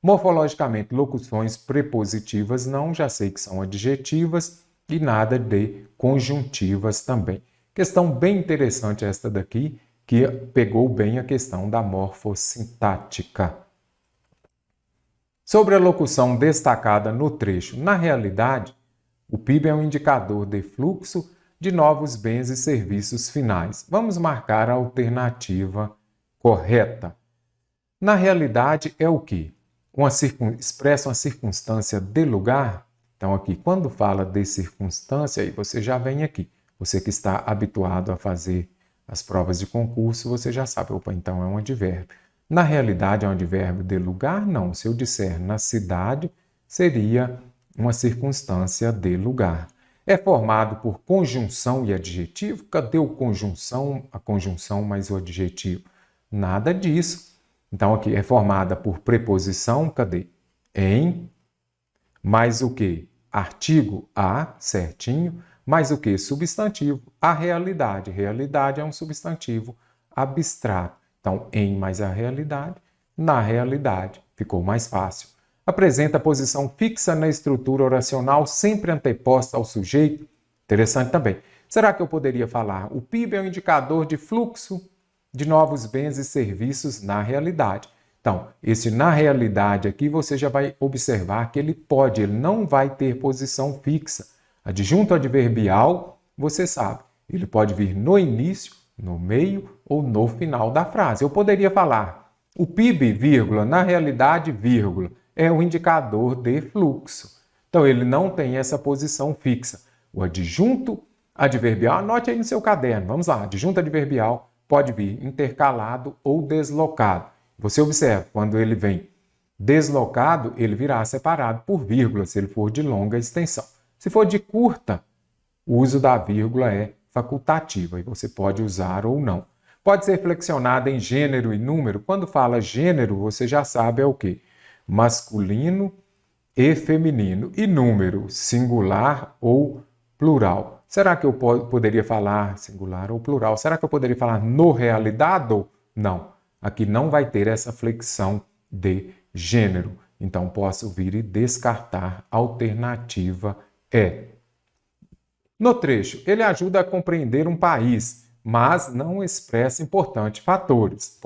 Morfologicamente, locuções prepositivas não, já sei que são adjetivas e nada de conjuntivas também. Questão bem interessante esta daqui, que pegou bem a questão da morfossintática. Sobre a locução destacada no trecho, na realidade, o PIB é um indicador de fluxo de novos bens e serviços finais. Vamos marcar a alternativa correta. Na realidade, é o quê? Expressa uma circunstância de lugar. Então, aqui, quando fala de circunstância, aí você já vem aqui. Você que está habituado a fazer as provas de concurso, você já sabe, opa, então é um advérbio. Na realidade, é um advérbio de lugar? Não. Se eu disser na cidade, seria uma circunstância de lugar. É formado por conjunção e adjetivo? Cadê o conjunção, a conjunção mais o adjetivo? Nada disso. Então, aqui é formada por preposição, cadê? Em, mais o que? Artigo a, certinho, mais o que? Substantivo, a realidade. Realidade é um substantivo abstrato. Então, em mais a realidade, na realidade. Ficou mais fácil. Apresenta posição fixa na estrutura oracional, sempre anteposta ao sujeito. Interessante também. Será que eu poderia falar? O PIB é um indicador de fluxo de novos bens e serviços na realidade. Então, esse na realidade aqui você já vai observar que ele não vai ter posição fixa. Adjunto adverbial, você sabe, ele pode vir no início, no meio ou no final da frase. Eu poderia falar, o PIB, vírgula, na realidade, vírgula, é um indicador de fluxo. Então, ele não tem essa posição fixa. O adjunto adverbial, anote aí no seu caderno, vamos lá, adjunto adverbial pode vir intercalado ou deslocado. Você observa, quando ele vem deslocado, ele virá separado por vírgula, se ele for de longa extensão. Se for de curta, o uso da vírgula é facultativo, e você pode usar ou não. Pode ser flexionada em gênero e número. Quando fala gênero, você já sabe é o quê? Masculino e feminino. E número, singular ou plural. Será que eu poderia falar singular ou plural? Será que eu poderia falar no realidade? Não. Aqui não vai ter essa flexão de gênero. Então, posso vir e descartar. A alternativa é. No trecho, ele ajuda a compreender um país, mas não expressa importantes fatores.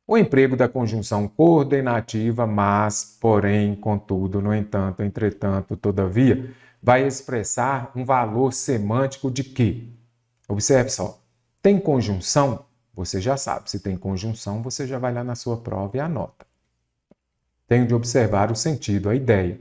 O emprego da conjunção coordenativa, mas, porém, contudo, no entanto, entretanto, todavia, vai expressar um valor semântico de quê? Observe só. Tem conjunção? Você já sabe. Se tem conjunção, você já vai lá na sua prova e anota. Tenho de observar o sentido, a ideia.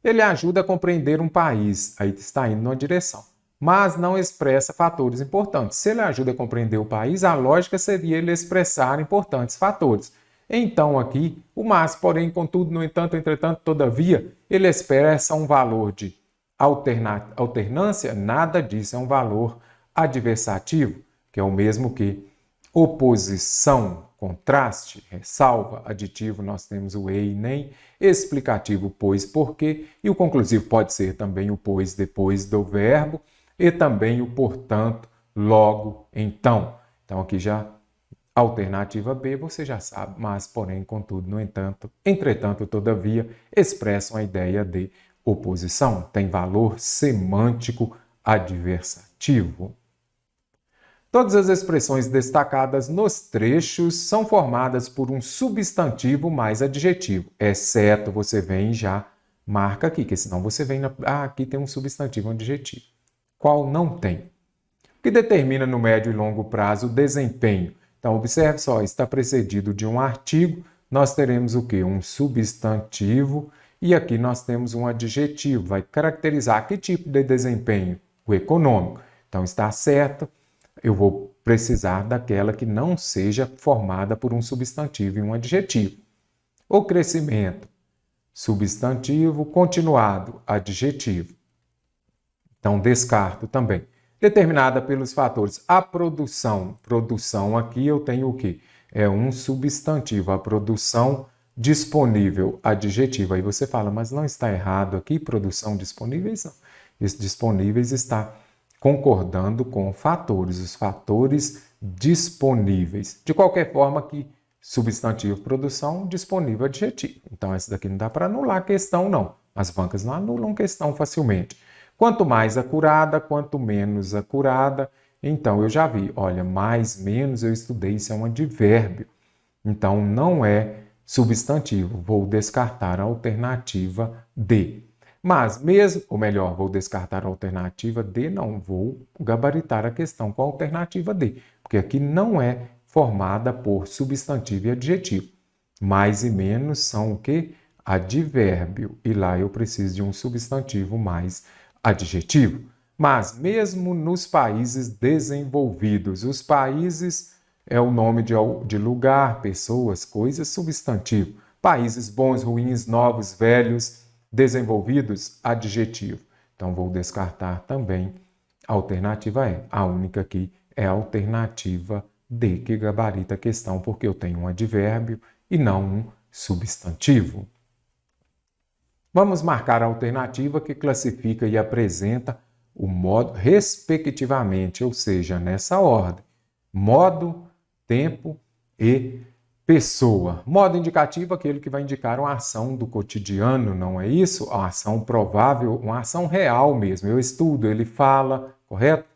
Ele ajuda a compreender um país. Aí está indo numa direção. Mas não expressa fatores importantes. Se ele ajuda a compreender o país, a lógica seria ele expressar importantes fatores. Então, aqui, o mas, porém, contudo, no entanto, entretanto, todavia, ele expressa um valor de alternância, nada disso, é um valor adversativo, que é o mesmo que oposição, contraste, ressalva, aditivo, nós temos o e nem, explicativo, pois, porque, e o conclusivo pode ser também o pois depois do verbo, e também o portanto, logo, então. Então, aqui já Alternativa B, você já sabe, mas, porém, contudo, no entanto, entretanto, todavia, expressam a ideia de oposição. Tem valor semântico adversativo. Todas as expressões destacadas nos trechos são formadas por um substantivo mais adjetivo, exceto você vem e já marca aqui, que senão você vem aqui tem um substantivo, um adjetivo. Qual não tem? O que determina no médio e longo prazo o desempenho? Então, observe só, está precedido de um artigo, nós teremos o quê? Um substantivo e aqui nós temos um adjetivo, vai caracterizar que tipo de desempenho? O econômico. Então, está certo, eu vou precisar daquela que não seja formada por um substantivo e um adjetivo. O crescimento, substantivo, continuado, adjetivo. Então, descarto também. Determinada pelos fatores. A produção. Produção aqui eu tenho o quê? É um substantivo. A produção disponível, adjetivo. Aí você fala, mas não está errado aqui, produção disponíveis? Não. Esse disponíveis está concordando com fatores, os fatores disponíveis. De qualquer forma que substantivo, produção, disponível, adjetivo. Então, essa daqui não dá para anular a questão, não. As bancas não anulam questão facilmente. Quanto mais acurada, quanto menos acurada. Então, eu já vi, olha, mais, menos, eu estudei, isso é um advérbio. Então, não é substantivo. Vou descartar a alternativa D. Mas mesmo, ou melhor, vou descartar a alternativa D, não vou gabaritar a questão com a alternativa D, porque aqui não é formada por substantivo e adjetivo. Mais e menos são o quê? Advérbio. E lá eu preciso de um substantivo mais adjetivo. Mas mesmo nos países desenvolvidos, os países é o nome de lugar, pessoas, coisas, substantivo. Países bons, ruins, novos, velhos, desenvolvidos, adjetivo. Então, vou descartar também a alternativa E. A única aqui é a alternativa D, que gabarita a questão, porque eu tenho um advérbio e não um substantivo. Vamos marcar a alternativa que classifica e apresenta o modo respectivamente, ou seja, nessa ordem. Modo, tempo e pessoa. Modo indicativo, aquele que vai indicar uma ação do cotidiano, não é isso? Uma ação provável, uma ação real mesmo. Eu estudo, ele fala, correto?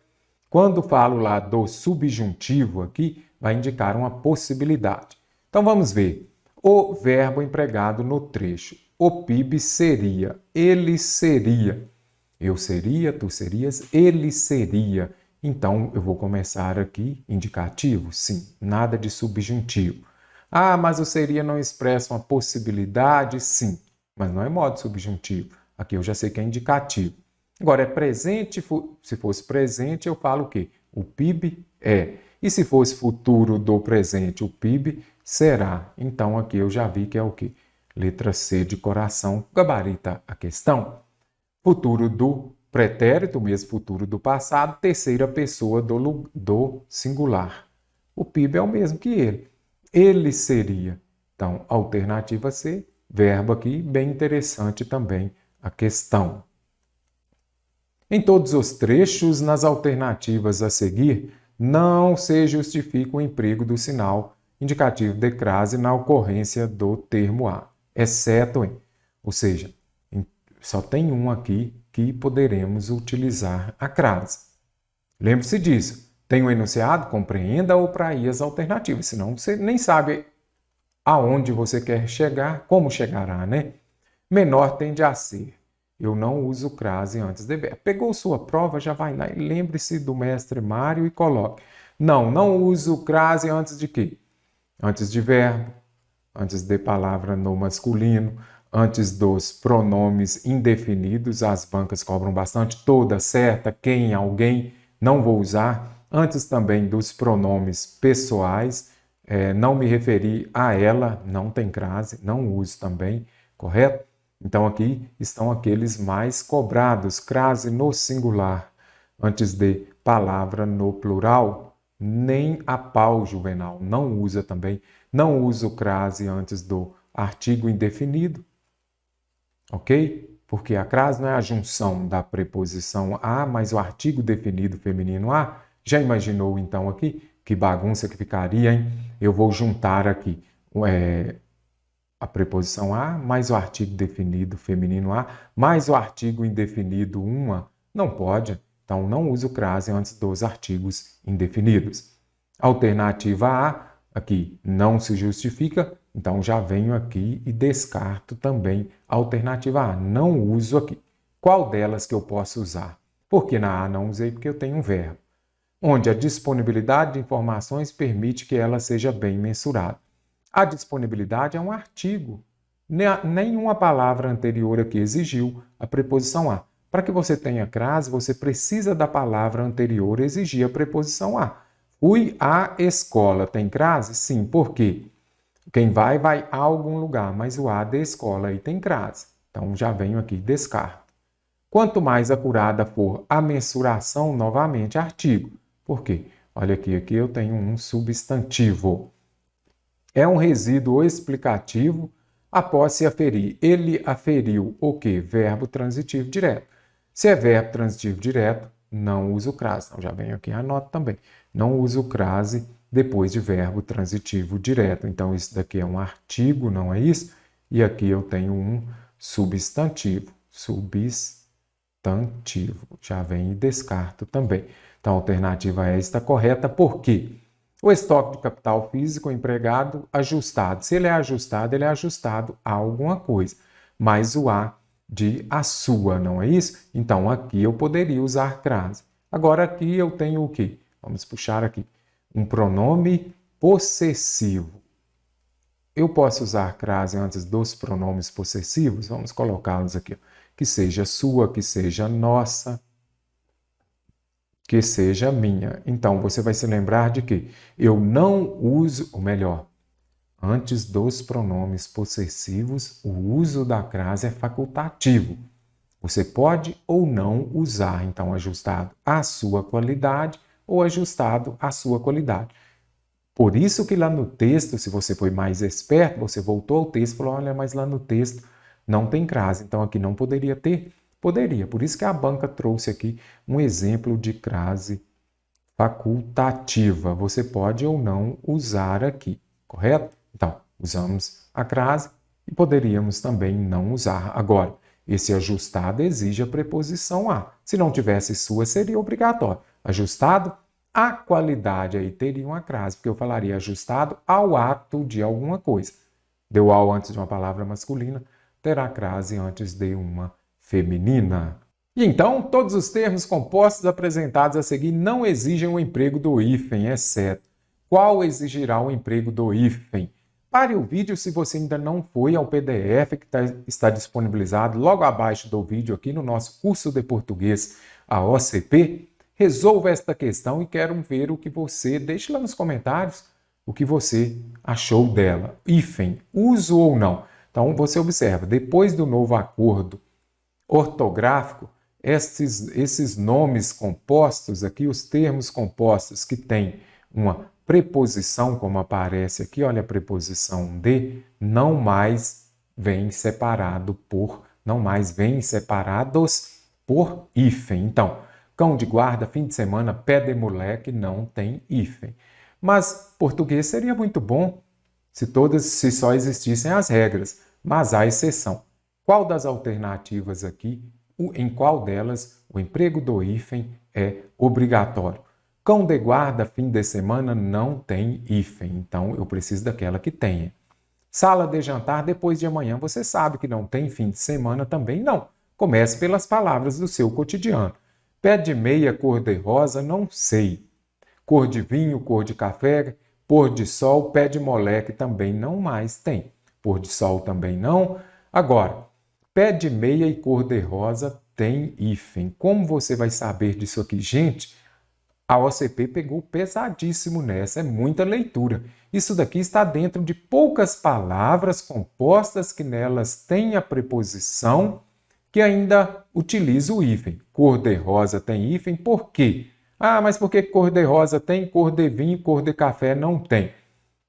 Quando falo lá do subjuntivo aqui, vai indicar uma possibilidade. Então vamos ver. O verbo empregado no trecho. O PIB seria, ele seria. Eu seria, tu serias, ele seria. Então, eu vou começar aqui, indicativo? Sim, nada de subjuntivo. Ah, mas o seria não expressa uma possibilidade? Sim, mas não é modo subjuntivo. Aqui eu já sei que é indicativo. Agora, é presente, se fosse presente, eu falo o quê? O PIB é. E se fosse futuro do presente, o PIB será. Então, aqui eu já vi que é o quê? Letra C de coração, gabarita a questão. Futuro do pretérito, mesmo futuro do passado, terceira pessoa do singular. O PIB é o mesmo que ele. Ele seria. Então, alternativa C, verbo aqui, bem interessante também a questão. Em todos os trechos, nas alternativas a seguir, não se justifica o emprego do sinal indicativo de crase na ocorrência do termo a, exceto em. Ou seja, só tem um aqui que poderemos utilizar a crase. Lembre-se disso. Tem um enunciado, compreenda ou para aí as alternativas, senão você nem sabe aonde você quer chegar, como chegará, né? Menor tende a ser. Eu não uso crase antes de verbo. Pegou sua prova, já vai lá e lembre-se do mestre Mário e coloque. Não uso crase antes de quê? Antes de verbo, antes de palavra no masculino, antes dos pronomes indefinidos, as bancas cobram bastante, toda, certa, quem, alguém, não vou usar. Antes também dos pronomes pessoais, não me referi a ela, não tem crase, não uso também, correto? Então aqui estão aqueles mais cobrados, crase no singular, antes de palavra no plural, nem a pau juvenal, não usa também, não uso crase antes do artigo indefinido, ok? Porque a crase não é a junção da preposição a, mas o artigo definido feminino a. Já imaginou então aqui? Que bagunça que ficaria, hein? Eu vou juntar aqui a preposição a, mais o artigo definido feminino a, mais o artigo indefinido uma. Não pode. Então, não use o crase antes dos artigos indefinidos. Alternativa A, aqui não se justifica, então já venho aqui e descarto também a alternativa A. Não uso aqui. Qual delas que eu posso usar? Porque na A não usei porque eu tenho um verbo. Onde a disponibilidade de informações permite que ela seja bem mensurada. A disponibilidade é um artigo. Nenhuma palavra anterior aqui exigiu a preposição a. Para que você tenha crase, você precisa da palavra anterior exigir a preposição a. Fui à escola. Tem crase? Sim. Por quê? Quem vai a algum lugar, mas o a de escola aí tem crase. Então, já venho aqui e descarto. Quanto mais acurada for a mensuração, novamente, artigo. Por quê? Olha aqui eu tenho um substantivo. É um resíduo explicativo após se aferir. Ele aferiu o quê? Verbo transitivo direto. Se é verbo transitivo direto, não uso crase. Então, já venho aqui e anoto também. Não uso crase depois de verbo transitivo direto. Então, isso daqui é um artigo, não é isso? E aqui eu tenho um substantivo. Substantivo. Já venho e descarto também. Então, a alternativa A está correta. Por quê? O estoque de capital físico empregado ajustado. Se ele é ajustado a alguma coisa. Mas o A de a sua, não é isso? Então, aqui eu poderia usar crase. Agora, aqui eu tenho o quê? Vamos puxar aqui. Um pronome possessivo. Eu posso usar crase antes dos pronomes possessivos? Vamos colocá-los aqui. Que seja sua, que seja nossa, que seja minha. Então, você vai se lembrar de que eu não uso, ou melhor, antes dos pronomes possessivos, o uso da crase é facultativo. Você pode ou não usar, então, ajustado à sua qualidade ou ajustado à sua qualidade. Por isso que lá no texto, se você foi mais esperto, você voltou ao texto e falou, olha, mas lá no texto não tem crase, então aqui não poderia ter. Poderia, por isso que a banca trouxe aqui um exemplo de crase facultativa. Você pode ou não usar aqui, correto? Então, usamos a crase e poderíamos também não usar. Agora, esse ajustado exige a preposição a. Se não tivesse sua, seria obrigatório. Ajustado à qualidade, aí teria uma crase, porque eu falaria ajustado ao ato de alguma coisa. Deu ao antes de uma palavra masculina, terá crase antes de uma feminina. E então, todos os termos compostos apresentados a seguir não exigem o emprego do hífen, exceto. Qual exigirá o emprego do hífen? Pare o vídeo se você ainda não foi ao PDF que está disponibilizado logo abaixo do vídeo aqui no nosso curso de português, a OCP. Resolva esta questão e quero ver o que você, deixe lá nos comentários o que você achou dela. Hífen, uso ou não? Então, você observa, depois do novo acordo ortográfico, esses nomes compostos aqui, os termos compostos que têm uma preposição, como aparece aqui, olha a preposição de, não mais vêm separados por hífen. Então, cão de guarda, fim de semana, pé de moleque, não tem hífen. Mas português seria muito bom se só existissem as regras, mas há exceção. Qual das alternativas aqui, em qual delas o emprego do hífen é obrigatório? Cão de guarda, fim de semana, não tem hífen, então eu preciso daquela que tenha. Sala de jantar, depois de amanhã, você sabe que não tem, fim de semana também não. Comece pelas palavras do seu cotidiano. Pé de meia, cor de rosa, não sei. Cor de vinho, cor de café, pôr de sol, pé de moleque também não mais tem. Pôr de sol também não. Agora, pé de meia e cor de rosa tem hífen. Como você vai saber disso aqui? Gente, a OCP pegou pesadíssimo nessa, é muita leitura. Isso daqui está dentro de poucas palavras compostas que nelas tem a preposição que ainda utiliza o hífen. Cor de rosa tem hífen, por quê? Ah, mas por que cor de rosa tem, cor de vinho, cor de café não tem?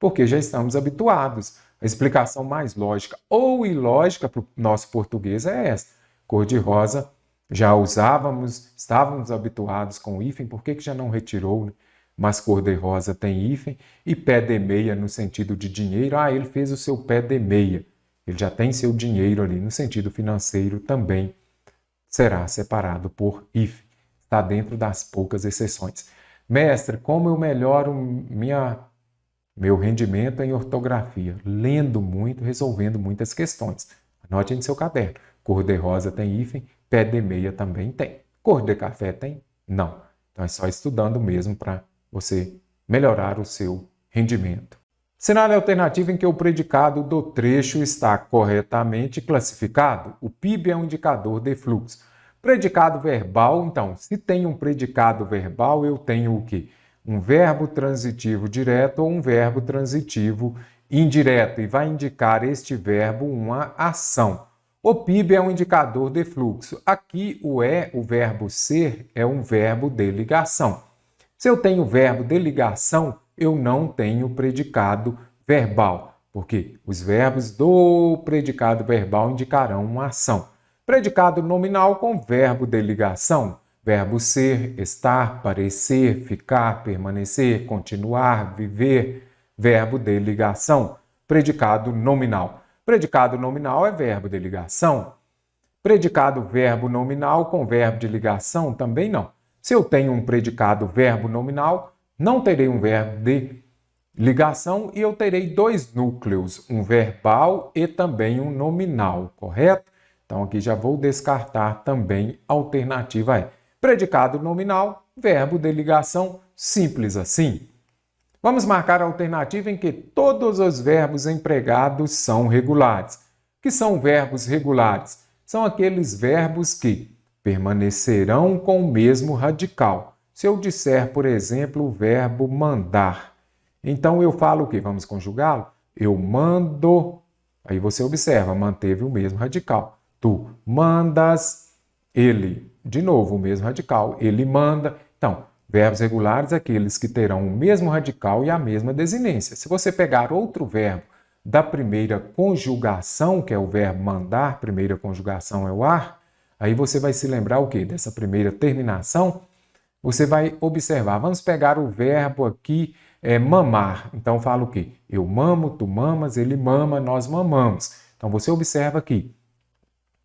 Porque já estamos habituados. A explicação mais lógica ou ilógica para o nosso português é essa. Cor de rosa já usávamos, estávamos habituados com o hífen, por que já não retirou? mas cor-de-rosa tem hífen, e pé de meia no sentido de dinheiro. Ah, ele fez o seu pé de meia. Ele já tem seu dinheiro ali. No sentido financeiro também será separado por hífen. Está dentro das poucas exceções. Mestre, como eu melhoro meu rendimento em ortografia? Lendo muito, resolvendo muitas questões. Anote em seu caderno. Cor-de-rosa tem hífen, pé de meia também tem. Cor de café tem? Não. Então é só estudando mesmo para você melhorar o seu rendimento. Cenário alternativo em que o predicado do trecho está corretamente classificado. O PIB é um indicador de fluxo. Predicado verbal, então, se tem um predicado verbal, eu tenho o quê? Um verbo transitivo direto ou um verbo transitivo indireto, e vai indicar este verbo uma ação. O PIB é um indicador de fluxo. Aqui o verbo ser, é um verbo de ligação. Se eu tenho verbo de ligação, eu não tenho predicado verbal, porque os verbos do predicado verbal indicarão uma ação. Predicado nominal com verbo de ligação. Verbo ser, estar, parecer, ficar, permanecer, continuar, viver. Verbo de ligação. Predicado nominal. Predicado nominal é verbo de ligação. Predicado verbo nominal com verbo de ligação também não. Se eu tenho um predicado verbo nominal, não terei um verbo de ligação e eu terei dois núcleos, um verbal e também um nominal, correto? Então aqui já vou descartar também a alternativa E. Predicado nominal, verbo de ligação, simples assim. Vamos marcar a alternativa em que todos os verbos empregados são regulares. Que são verbos regulares? São aqueles verbos que permanecerão com o mesmo radical. Se eu disser, por exemplo, o verbo mandar, então eu falo o quê? Vamos conjugá-lo? Eu mando, aí você observa, manteve o mesmo radical. Tu mandas, ele, de novo o mesmo radical, ele manda. Então, verbos regulares, aqueles que terão o mesmo radical e a mesma desinência. Se você pegar outro verbo da primeira conjugação, que é o verbo mandar, primeira conjugação é o ar, aí você vai se lembrar o quê? Dessa primeira terminação, você vai observar. Vamos pegar o verbo aqui, mamar. Então, fala o quê? Eu mamo, tu mamas, ele mama, nós mamamos. Então, você observa aqui.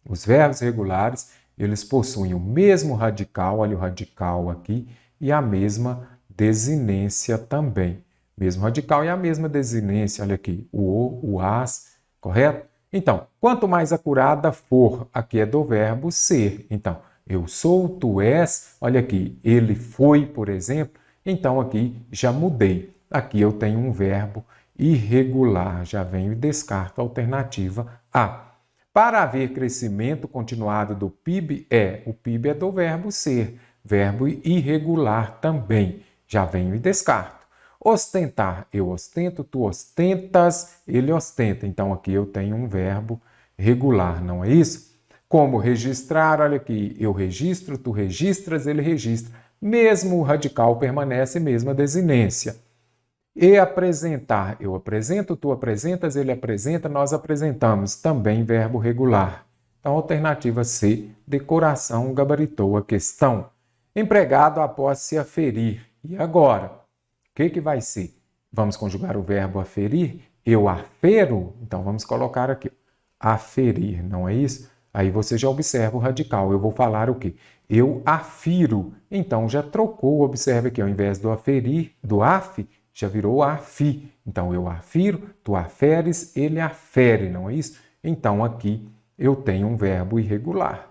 Os verbos regulares, eles possuem o mesmo radical, olha o radical aqui, e a mesma desinência também. Mesmo radical e a mesma desinência, olha aqui, o as, correto? Então, quanto mais acurada for, aqui é do verbo ser. Então, eu sou, tu és, olha aqui, ele foi, por exemplo. Então, aqui já mudei. Aqui eu tenho um verbo irregular, já venho e descarto a alternativa A. Para haver crescimento continuado do PIB, o PIB é do verbo ser, verbo irregular também, já venho e descarto. Ostentar, eu ostento, tu ostentas, ele ostenta. Então, aqui eu tenho um verbo regular, não é isso? Como registrar, olha aqui, eu registro, tu registras, ele registra. Mesmo o radical permanece, mesma desinência. E apresentar, eu apresento, tu apresentas, ele apresenta, nós apresentamos, também verbo regular. Então, alternativa C, decoração, gabaritou a questão. Empregado após se aferir. E agora? O que vai ser? Vamos conjugar o verbo aferir? Eu afero? Então, vamos colocar aqui, aferir, não é isso? Aí você já observa o radical. Eu vou falar o quê? Eu afiro. Então, já trocou, observa aqui, ao invés do aferir, do af, já virou afi. Então, eu afiro, tu aferes, ele afere, não é isso? Então, aqui eu tenho um verbo irregular.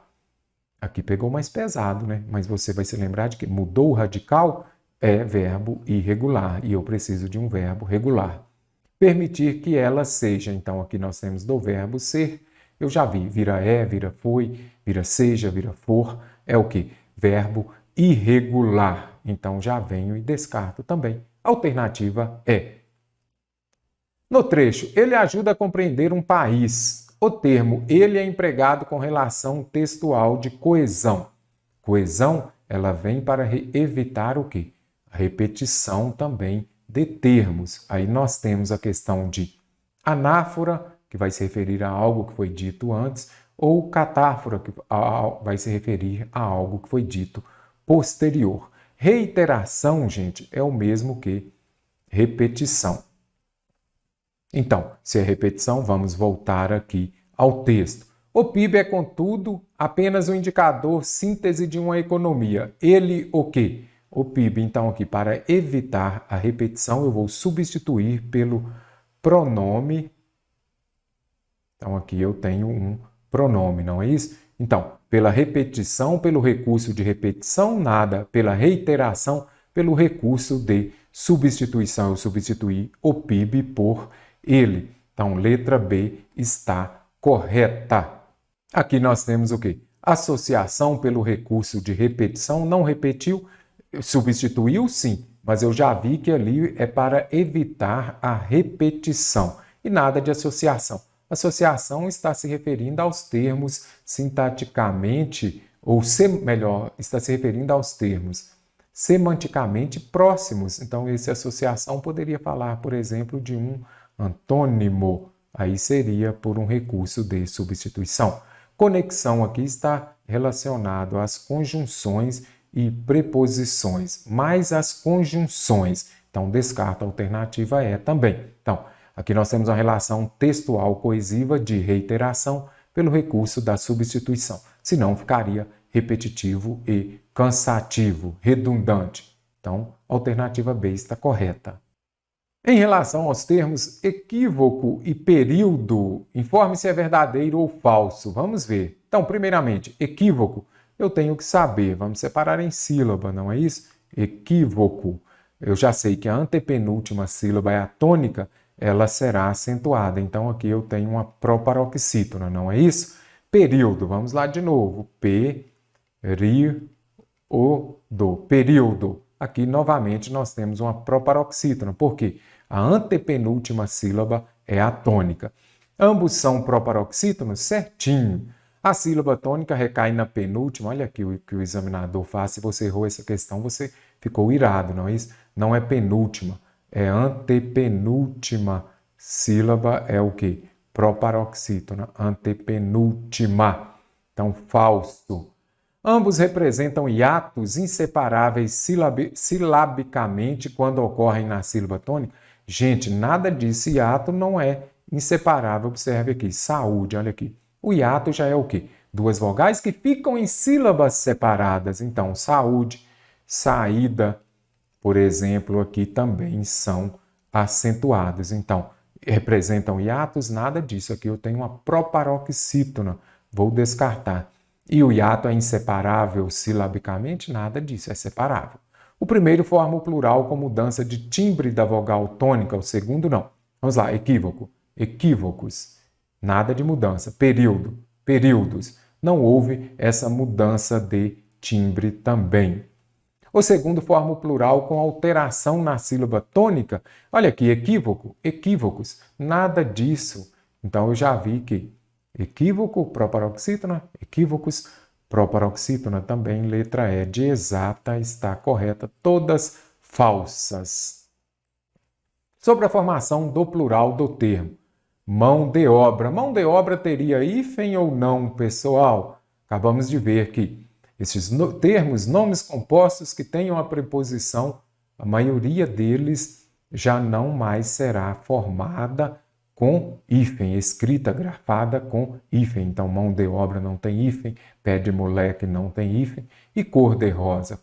Aqui pegou mais pesado, né? Mas você vai se lembrar de que mudou o radical, é verbo irregular. E eu preciso de um verbo regular. Permitir que ela seja. Então, aqui nós temos do verbo ser. Eu já vi, vira vira foi, vira seja, vira for. É o quê? Verbo irregular. Então, já venho e descarto também. Alternativa E. No trecho, ele ajuda a compreender um país. O termo ele é empregado com relação textual de coesão. Coesão, ela vem para evitar o quê? A repetição também de termos. Aí nós temos a questão de anáfora, que vai se referir a algo que foi dito antes, ou catáfora, que vai se referir a algo que foi dito posterior. Reiteração, gente, é o mesmo que repetição. Então, se é repetição, vamos voltar aqui ao texto. O PIB é, contudo, apenas um indicador síntese de uma economia. Ele o quê? O PIB, então, aqui, para evitar a repetição, eu vou substituir pelo pronome. Então, aqui eu tenho um pronome, não é isso? Então, pela repetição, pelo recurso de repetição, nada. Pela reiteração, pelo recurso de substituição, eu substituí o PIB por ele. Então, letra B está correta. Aqui nós temos o quê? Associação pelo recurso de repetição, não repetiu, substituiu sim, mas eu já vi que ali é para evitar a repetição e nada de associação. Associação está se referindo aos termos sintaticamente, ou melhor, está se referindo aos termos semanticamente próximos. Então, essa associação poderia falar, por exemplo, de um antônimo, aí seria por um recurso de substituição. Conexão aqui está relacionado às conjunções e preposições, mais as conjunções. Então, descarta a alternativa E também. Então, aqui nós temos uma relação textual coesiva de reiteração pelo recurso da substituição. Senão, ficaria repetitivo e cansativo, redundante. Então, a alternativa B está correta. Em relação aos termos equívoco e período, informe se é verdadeiro ou falso. Vamos ver. Então, primeiramente, equívoco, eu tenho que saber. Vamos separar em sílaba, não é isso? Equívoco. Eu já sei que a antepenúltima sílaba é a tônica, ela será acentuada. Então, aqui eu tenho uma proparoxítona, não é isso? Período, vamos lá de novo. Período. Período. Aqui, novamente, nós temos uma proparoxítona. Por quê? A antepenúltima sílaba é a tônica. Ambos são proparoxítonos? Certinho. A sílaba tônica recai na penúltima. Olha aqui o que o examinador faz. Se você errou essa questão, você ficou irado, não é isso? Não é penúltima, é antepenúltima sílaba, é o quê? Proparoxítona, antepenúltima. Então, falso. Ambos representam hiatos inseparáveis silabicamente quando ocorrem na sílaba tônica. Gente, nada disso. Hiato não é inseparável. Observe aqui. Saúde, olha aqui. O hiato já é o quê? Duas vogais que ficam em sílabas separadas. Então, saúde, saída, por exemplo, aqui também são acentuados. Então, representam hiatos? Nada disso. Aqui eu tenho uma proparoxítona. Vou descartar. E o hiato é inseparável silabicamente? Nada disso, é separável. O primeiro forma o plural com mudança de timbre da vogal tônica, o segundo não. Vamos lá, equívoco, equívocos, nada de mudança. Período, períodos, não houve essa mudança de timbre também. O segundo forma o plural com alteração na sílaba tônica. Olha aqui, equívoco, equívocos, nada disso. Então eu já vi que equívoco, proparoxítona, equívocos, proparoxítona também, letra E de exata está correta, todas falsas. Sobre a formação do plural do termo, mão de obra. Mão de obra teria hífen ou não, pessoal? Acabamos de ver que esses termos, nomes compostos que tenham a preposição, a maioria deles já não mais será formada com hífen, escrita, grafada com hífen. Então, mão de obra não tem hífen, pé de moleque não tem hífen, e cor de rosa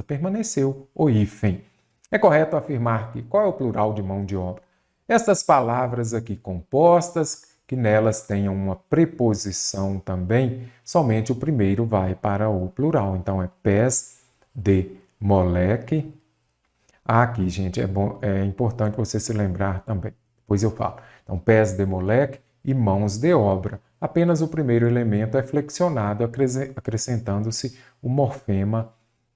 permaneceu o hífen. É correto afirmar que qual é o plural de mão de obra? Essas palavras aqui compostas, que nelas tenham uma preposição também, somente o primeiro vai para o plural. Então, é pés de moleque. Aqui, gente, é importante você se lembrar também. Depois eu falo. Então, pés de moleque e mãos de obra. Apenas o primeiro elemento é flexionado, acrescentando-se o morfema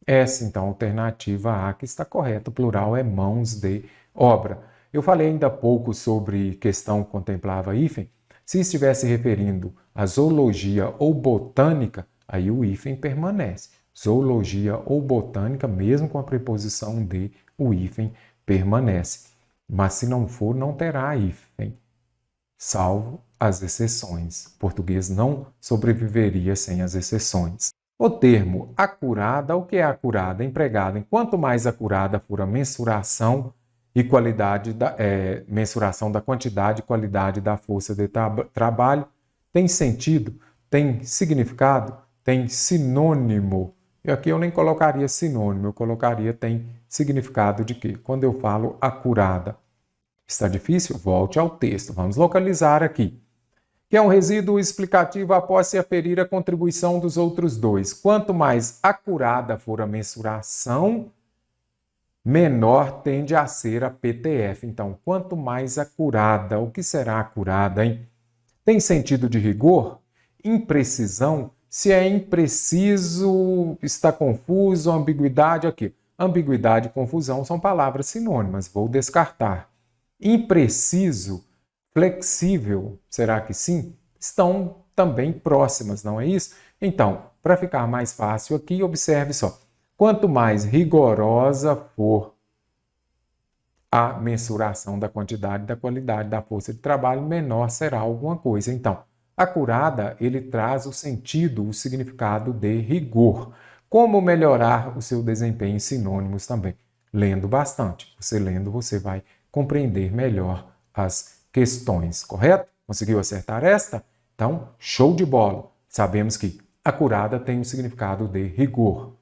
S. Então, alternativa A que está correta. O plural é mãos de obra. Eu falei ainda há pouco sobre questão que contemplava hífen. Se estivesse referindo a zoologia ou botânica, aí o hífen permanece. Zoologia ou botânica, mesmo com a preposição de, o hífen permanece. Mas se não for, não terá hífen, salvo as exceções. O português não sobreviveria sem as exceções. O termo acurada, o que é acurada? Empregado em quanto mais acurada for a mensuração e qualidade mensuração da quantidade e qualidade da força de trabalho, tem sentido, tem significado, tem sinônimo. E aqui eu nem colocaria sinônimo, eu colocaria tem significado de quê? Quando eu falo acurada. Está difícil? Volte ao texto. Vamos localizar aqui. Que é um resíduo explicativo após se aferir a contribuição dos outros dois. Quanto mais acurada for a mensuração, menor tende a ser a PTF. Então, quanto mais acurada, o que será acurada, hein? Tem sentido de rigor? Imprecisão? Se é impreciso, está confuso, ambiguidade aqui. Ambiguidade e confusão são palavras sinônimas, vou descartar. Impreciso, flexível, será que sim? Estão também próximas, não é isso? Então, para ficar mais fácil aqui, observe só. Quanto mais rigorosa for a mensuração da quantidade e da qualidade da força de trabalho, menor será alguma coisa. Então, acurada, ele traz o sentido, o significado de rigor. Como melhorar o seu desempenho em sinônimos também? Lendo bastante. Você lendo, você vai compreender melhor as questões, correto? Conseguiu acertar esta? Então, show de bola! Sabemos que acurada tem o significado de rigor.